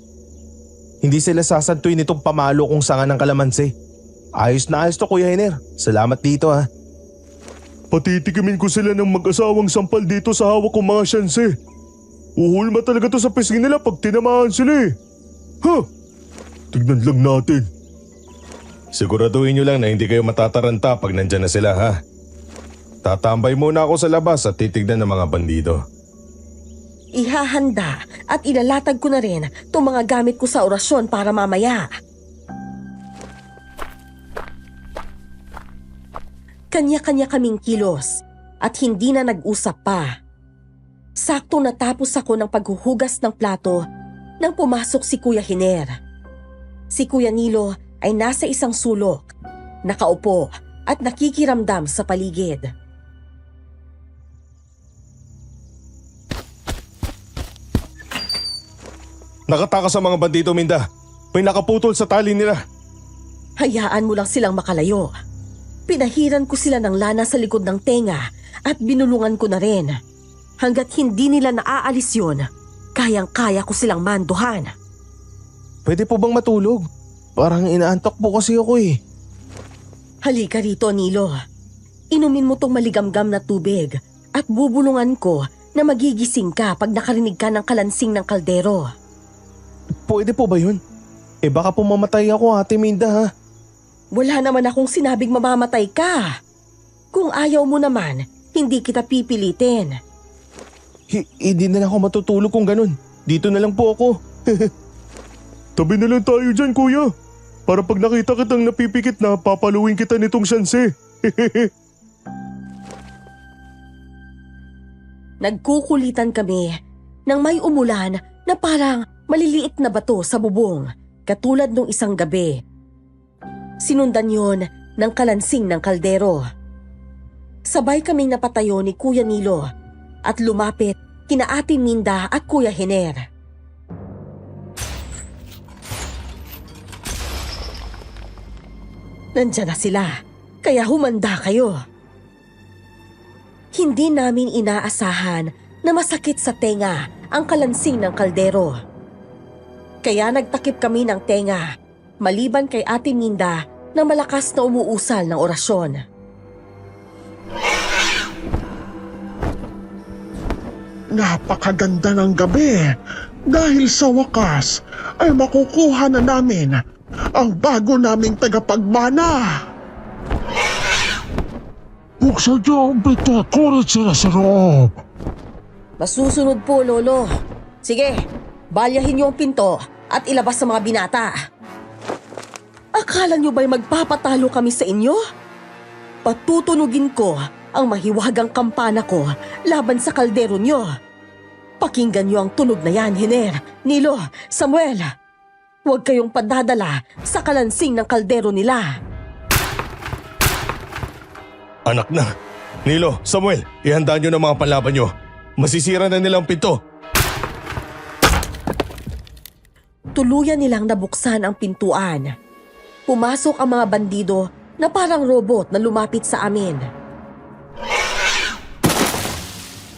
Hindi sila sasantuin nitong pamalo kung sanga ng kalamansi. Ayos na ayos to Kuya Hiner. Salamat dito ha. Patitikimin ko sila ng mag-asawang sampal dito sa hawak kong mga syanse. Uhulma talaga to sa pisngi nila pag tinamaan sila eh. Ha? Tignan lang natin. Siguraduhin nyo lang na hindi kayo matataranta pag nandyan na sila ha. Tatambay muna ako sa labas at titignan ng mga bandido. Ihahanda at ilalatag ko na rin itong mga gamit ko sa orasyon para mamaya. Kanya-kanya kaming kilos at hindi na nag-usap pa. Sakto natapos ako ng paghuhugas ng plato nang pumasok si Kuya Hiner. Si Kuya Nilo ay nasa isang sulok, nakaupo at nakikiramdam sa paligid. Nakatakas ang mga bandido, Minda. May nakaputol sa tali nila. Hayaan mo lang silang makalayo. Pinahiran ko sila ng lana sa likod ng tenga at binulungan ko na rin. Hanggat hindi nila naaalis yun, kayang-kaya ko silang manduhan. Pwede po bang matulog? Parang inaantok po kasi ako eh. Halika rito, Nilo. Inumin mo tong maligamgam na tubig at bubulungan ko na magigising ka pag nakarinig ka ng kalansing ng kaldero. Pwede po ba yun? Eh baka po mamatay ako, Ate Minda ha. Wala naman akong sinabing mamamatay ka. Kung ayaw mo naman, hindi kita pipilitin. Hindi na lang ako matutulog kung ganun. Dito na lang po ako. Tabi na lang tayo dyan, kuya. Para pag nakita kitang napipikit na, papaluin kita nitong syanse. Nagkukulitan kami nang may umulan na parang maliliit na bato sa bubong, katulad nung isang gabi. Sinundan yon ng kalansing ng kaldero. Sabay kaming napatayo ni Kuya Nilo at lumapit kina Ate Minda at Kuya Hiner. Nandiyan na sila, kaya humanda kayo. Hindi namin inaasahan na masakit sa tenga ang kalansing ng kaldero. Kaya nagtakip kami ng tenga, maliban kay Ate Minda na malakas na umuusal ng orasyon. Napakaganda ng gabi dahil sa wakas ay makukuha na namin ang bago naming tagapagmana. Buksan niyo ang pinto at kunin sila sa loob. Masusunod po, Lolo. Sige, balyahin niyo ang pinto at ilabas sa mga binata. Akala niyo ba'y magpapatalo kami sa inyo? Patutunugin ko ang mahiwagang kampana ko laban sa kaldero niyo. Pakinggan niyo ang tunog na yan, Hiner, Nilo, Samuel. Huwag kayong padadala sa kalansing ng kaldero nila. Anak na. Nilo, Samuel, ihanda nyo ng mga panlaban nyo. Masisira na nilang pinto. Tuluyan nilang nabuksan ang pintuan. Pumasok ang mga bandido na parang robot na lumapit sa amin.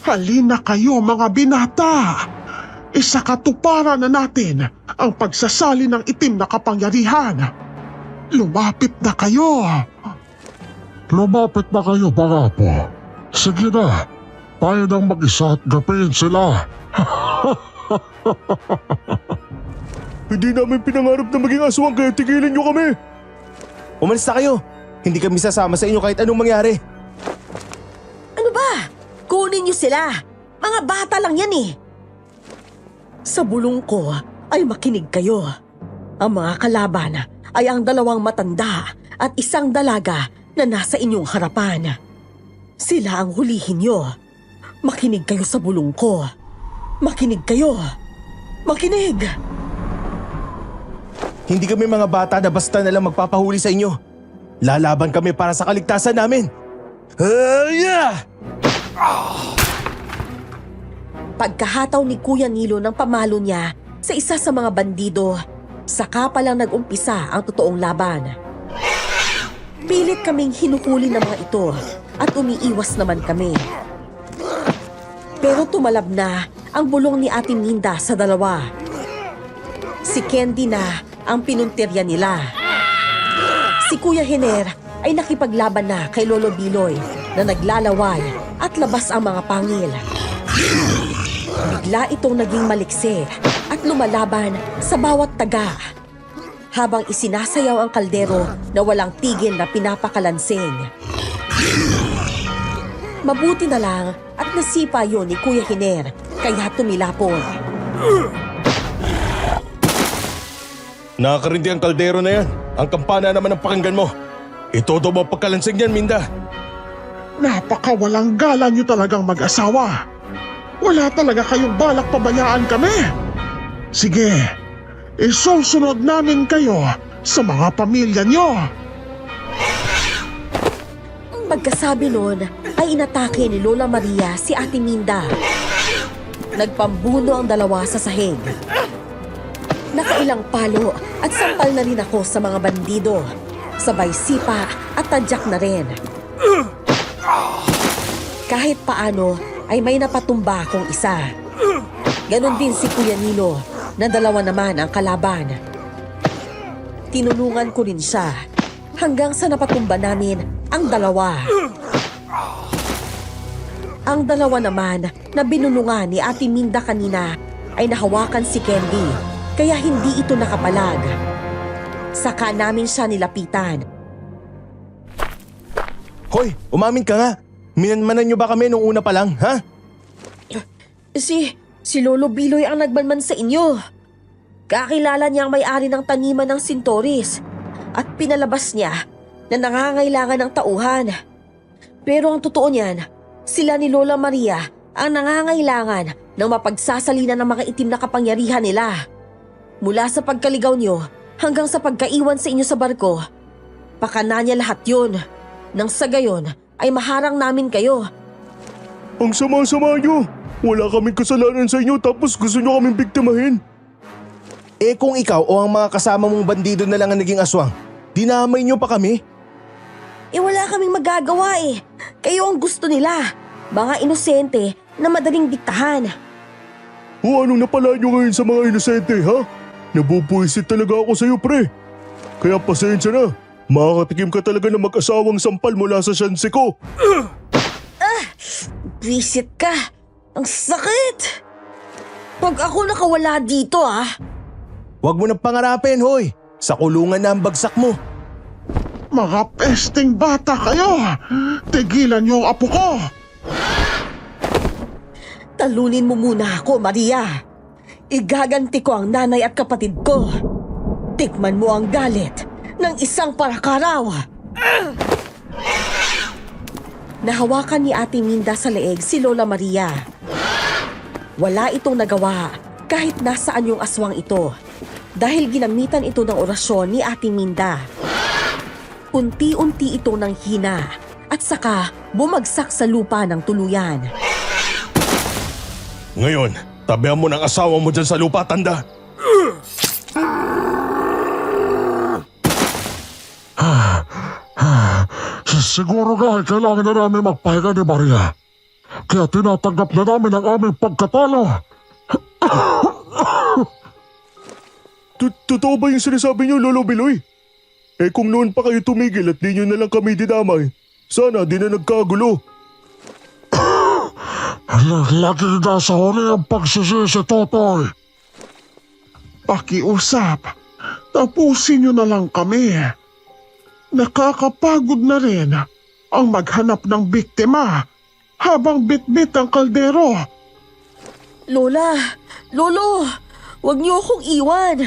Halina kayo mga binata! Isakatuparan na natin ang pagsasali ng itim na kapangyarihan. Lumapit na kayo! Lumapit na kayo, Parapo. Sige na, tayo nang mag-isa at gapiin sila. Hindi namin pinangarap na maging aswang kaya tigilan nyo kami. Umalis na kayo. Hindi kami sasama sa inyo kahit anong mangyari. Ano ba? Kunin niyo sila. Mga bata lang yan eh. Sa bulong ko ay makinig kayo. Ang mga kalaban ay ang 2 matanda at isang dalaga na nasa inyong harapan. Sila ang hulihin niyo. Makinig kayo sa bulong ko. Makinig kayo. Makinig! Hindi kami mga bata na basta na lang magpapahuli sa inyo. Lalaban kami para sa kaligtasan namin. Pagkahataw ni Kuya Nilo ng pamalo niya sa isa sa mga bandido, saka pa lang nag-umpisa ang totoong laban. Pilit kaming hinuhuli ng mga ito at umiiwas naman kami. Pero tumalab na ang bulong ni Ate Minda sa 2. Si Candy na ang pinuntirya nila. Si Kuya Hiner ay nakipaglaban na kay Lolo Biloy na naglalaway at labas ang mga pangil. Bigla itong naging maliksi at lumalaban sa bawat taga. habang isinasayaw ang kaldero na walang tigil na pinapakalansing. Mabuti na lang at nasipa yun ni Kuya Hiner, kaya tumilapon. Nakakarindi ang kaldero na yan. Ang kampana naman ang pakinggan mo. Ito daw ba pagkalansing yan, Minda? Napakawalang galang niyo talagang mag-asawa. Wala talaga kayong balak pabayaan kami. Sige, isusunod namin kayo sa mga pamilya niyo. Pagkasabi nun, ay inatake ni Lola Maria si Ate Minda. Nagpambuno ang dalawa sa sahig. Nakailang palo at sampal na rin ako sa mga bandido. Sabay sipa at tadyak na rin. Kahit paano ay may napatumba akong isa. Ganon din si Kuya Nilo na dalawa naman ang kalaban. Tinulungan ko rin siya hanggang sa napatumba namin ang dalawa. Ang dalawa naman na binulungan ni Ate Minda kanina ay nahawakan si Candy kaya hindi ito nakapalag. Saka namin siya nilapitan. Hoy, umamin ka nga. Minanmanan niyo ba kami nung una pa lang, ha? Si Lolo Biloy ang nagbanman sa inyo. Kakilala niya ang may-ari ng taniman ng Sintoris at pinalabas niya na nangangailangan ng tauhan. Pero ang totoo niyan, sila ni Lola Maria ang nangangailangan ng mapagsasalina ng mga itim na kapangyarihan nila. Mula sa pagkaligaw niyo hanggang sa pagkaiwan sa inyo sa barko, pakana niya lahat yun. Nang sa gayon ay maharang namin kayo. Ang sama-sama niyo. Wala kaming kasalanan sa inyo tapos gusto niyo kaming biktimahin. Eh kung ikaw o ang mga kasama mong bandido na lang ang naging aswang, dinamay niyo pa kami? Eh wala kaming magagawa eh. Kayo ang gusto nila. Mga inosente na madaling diktahan. O anong napala niyo ngayon sa mga inosente, ha? Nabubuisit talaga ako sa iyo, pre. Kaya pasensya na. Makakatikim ka talaga ng mag-asawang sampal mula sa syansi ko. Visit ka. Ang sakit. Pag ako nakawala dito Huwag mo nang pangarapin, hoy. Sa kulungan na ang bagsak mo. Mga pesting bata kayo. Tigilan niyo ang apo ko. Talunin mo muna ako, Maria. Igaganti ko ang nanay at kapatid ko. Tikman mo ang galit ng isang parakaraw. Nahawakan ni Ate Minda sa leeg si Lola Maria. Wala itong nagawa kahit nasaan yung aswang ito dahil ginamitan ito ng orasyon ni Ate Minda. Unti-unti itong nanghina at saka bumagsak sa lupa ng tuluyan. Ngayon, tabihan mo ng asawa mo dyan sa lupa, tanda. Siguro nga ay kailangan na namin magpahinga ni Maria. Kaya tinatanggap na namin ang aming pagkatalo. Totoo ba yung sinasabi niyo, Lolo Biloy? Eh kung noon pa kayo tumigil at di niyo na lang kami dinamay, sana di na nagkagulo. Lagi nasa huli ang pagsisisi, Totoy. Pakiusap. Tapusin niyo na lang kami. Nakakapagod na rin ang maghanap ng biktima habang bitbit ang kaldero. Lola, Lolo, huwag niyo akong iwan.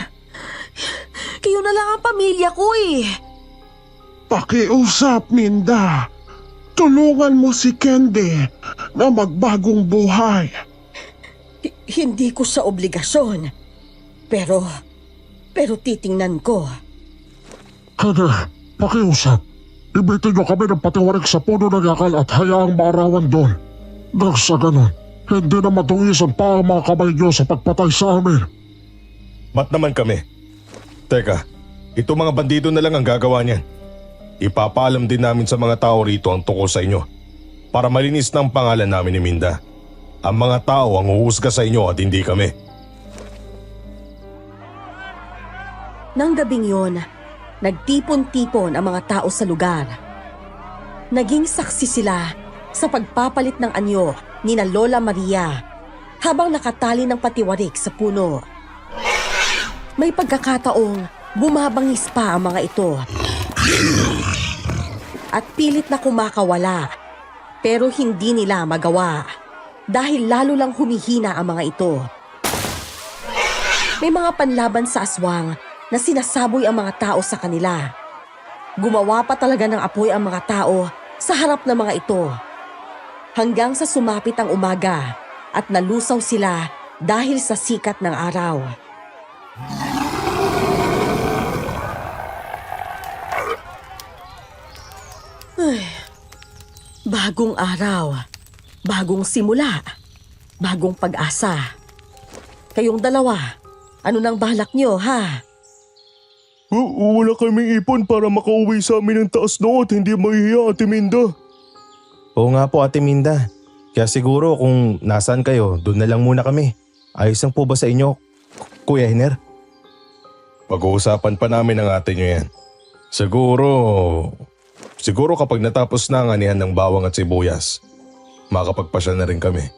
Kayo na lang ang pamilya ko eh. Pakiusap, Minda. Tulungan mo si Candy na magbagong buhay. Hindi ko sa obligasyon. Pero titingnan ko. Candy, pakiusap. Ibitin niyo kami ng patiwarik sa puno ng yakal at hayaang maarawan doon. Nang sa ganon, hindi na matungisan pa ang mga kamay niyo sa pagpatay sa amin. Ba't naman kami? Teka, ito mga bandido na lang ang gagawa niyan. Ipapaalam din namin sa mga tao rito ang tungkol sa inyo para malinis na ang pangalan namin ni Minda. Ang mga tao ang huhusga sa inyo at hindi kami. Nang gabing yon, nagtipon-tipon ang mga tao sa lugar. Naging saksi sila sa pagpapalit ng anyo ni na Lola Maria habang nakatali ng patiwarik sa puno. May pagkakataong Bumabangis pa ang mga ito. At pilit na kumakawala. Pero hindi nila magawa. Dahil lalo lang humihina ang mga ito. May mga panlaban sa aswang na sinasaboy ang mga tao sa kanila. Gumawa pa talaga ng apoy ang mga tao sa harap ng mga ito. Hanggang sa sumapit ang umaga at nalusaw sila dahil sa sikat ng araw. Ay, bagong araw, bagong simula, bagong pag-asa. Kayong dalawa, ano nang balak nyo, ha? Wala kaming ipon para makauwi sa amin ng taas no at hindi mahihiya, Ate Minda. Oo nga po, Ate Minda. Kaya siguro kung nasaan kayo, doon na lang muna kami. Ayos lang po ba sa inyo, Kuya Hiner? Pag-uusapan pa namin ng ate nyo yan. Siguro kapag natapos na ang anihan ng bawang at sibuyas, makakapagpasya na rin kami.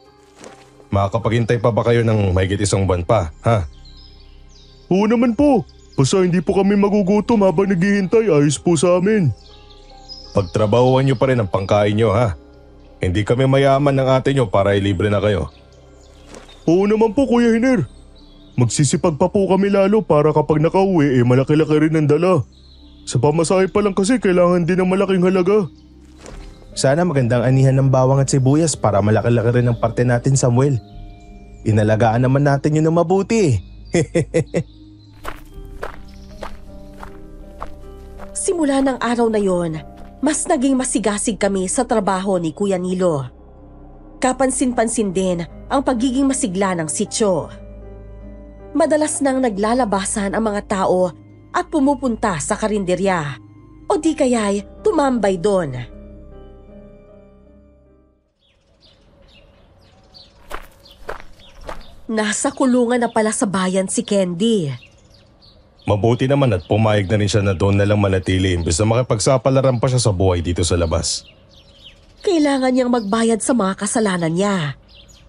Makakapaghintay pa ba kayo ng mahigit 1 buwan pa, ha? Oo naman po. Basta hindi po kami magugutom habang naghihintay, ayos po sa amin. Pagtrabahuan nyo pa rin ang pangkain nyo, ha? Hindi kami mayaman ng ate nyo para ilibre na kayo. Oo naman po, Kuya Hiner. Magsisipag pa po kami lalo para kapag nakauwi malaki-laki rin ang dala. Sa pamasahe pa lang kasi kailangan din ng malaking halaga. Sana magandang anihan ng bawang at sibuyas para malaki-laki rin ang parte natin, Samuel. Inalagaan naman natin yun ng mabuti. Simula ng araw na yon, mas naging masigasig kami sa trabaho ni Kuya Nilo. Kapansin-pansin din ang pagiging masigla ng sityo. Madalas nang naglalabasan ang mga tao at pumupunta sa karinderya o di kaya'y tumambay doon. Nasa kulungan na pala sa bayan si Candy. Mabuti naman at pumayag na rin siya na doon na lang manatili imbes na makipagsapalaran pa siya sa buhay dito sa labas. Kailangan niyang magbayad sa mga kasalanan niya.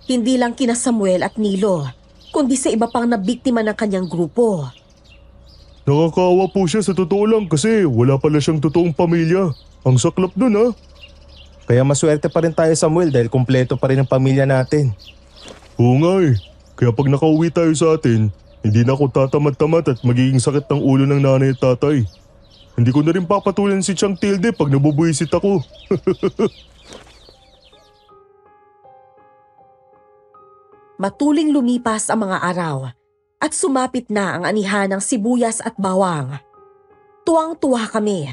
Hindi lang kina Samuel at Nilo, kundi sa iba pang nabiktima ng kanyang grupo. Nakakaawa po siya sa totoo lang kasi wala pala siyang totoong pamilya. Ang saklap nun, ha? Kaya maswerte pa rin tayo, Samuel, dahil kumpleto pa rin ang pamilya natin. Oo nga eh. Kaya pag nakauwi tayo sa atin, hindi na ako tatamad-tamad at magiging sakit ng ulo ng nanay at tatay. Hindi ko na rin papatulan si Chang Tilde pag nabubuisit ako. Matuling lumipas ang mga araw at sumapit na ang anihan ng sibuyas at bawang. Tuwang-tuwa kami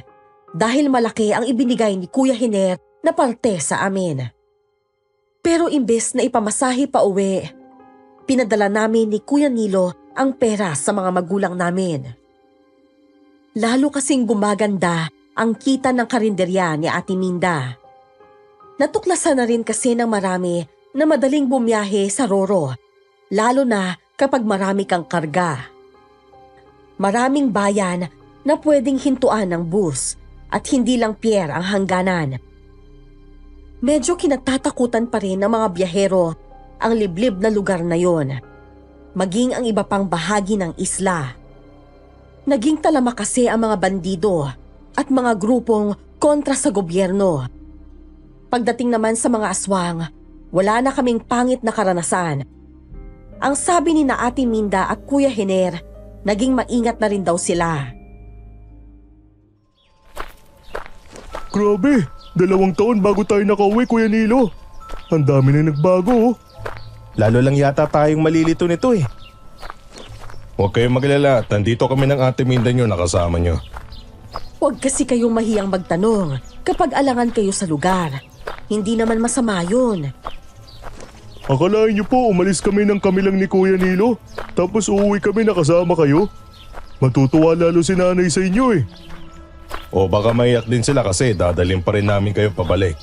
dahil malaki ang ibinigay ni Kuya Hiner na parte sa amin. Pero imbes na ipamasahe pa uwi, pinadala namin ni Kuya Nilo ang pera sa mga magulang namin. Lalo kasing gumaganda ang kita ng karinderya ni Ate Minda. Natuklasan na rin kasi ng marami na madaling bumiyahe sa Roro, lalo na kapag marami kang karga. Maraming bayan na pwedeng hintuan ng bus at hindi lang pier ang hangganan. Medyo kinatatakutan pa rin ng mga biyahero ang liblib na lugar na yon, maging ang iba pang bahagi ng isla. Naging talama kasi ang mga bandido at mga grupong kontra sa gobyerno. Pagdating naman sa mga aswang, wala na kaming pangit na karanasan. Ang sabi ni na Ate Minda at Kuya Hiner, naging maingat na rin daw sila. Grabe, 2 taon bago tayo nakauwi, Kuya Nilo. Ang dami na nagbago, oh. Lalo lang yata tayong malilito nito eh. Huwag kayong maglala, nandito kami ng Ate Minda nyo na kasama nyo. Huwag kasi kayong mahiyang magtanong kapag alangan kayo sa lugar. Hindi naman masama yun. Akalain niyo po umalis kami ng kami lang ni Kuya Nilo, tapos uuwi kami na kasama kayo? Matutuwa lalo si nanay sa inyo eh. O baka maiyak din sila kasi dadalhin pa rin namin kayo pabalik.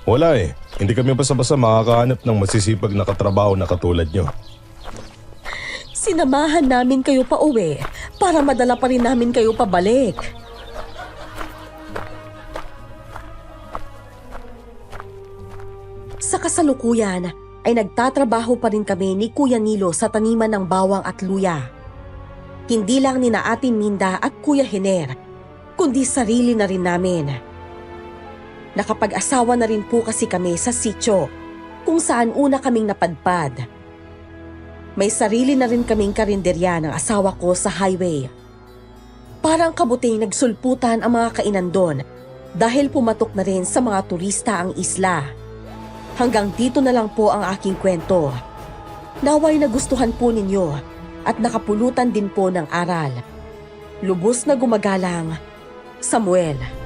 Wala eh, hindi kami basta-basta makakahanap ng masisipag na katrabaho na katulad nyo. Sinamahan namin kayo pa uwi para madala pa rin namin kayo pabalik. Sa kasalukuyan ay nagtatrabaho pa rin kami ni Kuya Nilo sa taniman ng bawang at luya. Hindi lang ni na Ate Minda at Kuya Hiner, kundi sarili na rin namin. Nakapag-asawa na rin po kasi kami sa sityo, kung saan una kaming napadpad. May sarili na rin kaming karinderya ng asawa ko sa highway. Parang kabuting nagsulputan ang mga kainan doon dahil pumatok na rin sa mga turista ang isla. Hanggang dito na lang po ang aking kwento. Naway nagustuhan po ninyo at nakapulutan din po ng aral. Lubos na gumagalang, Samuel.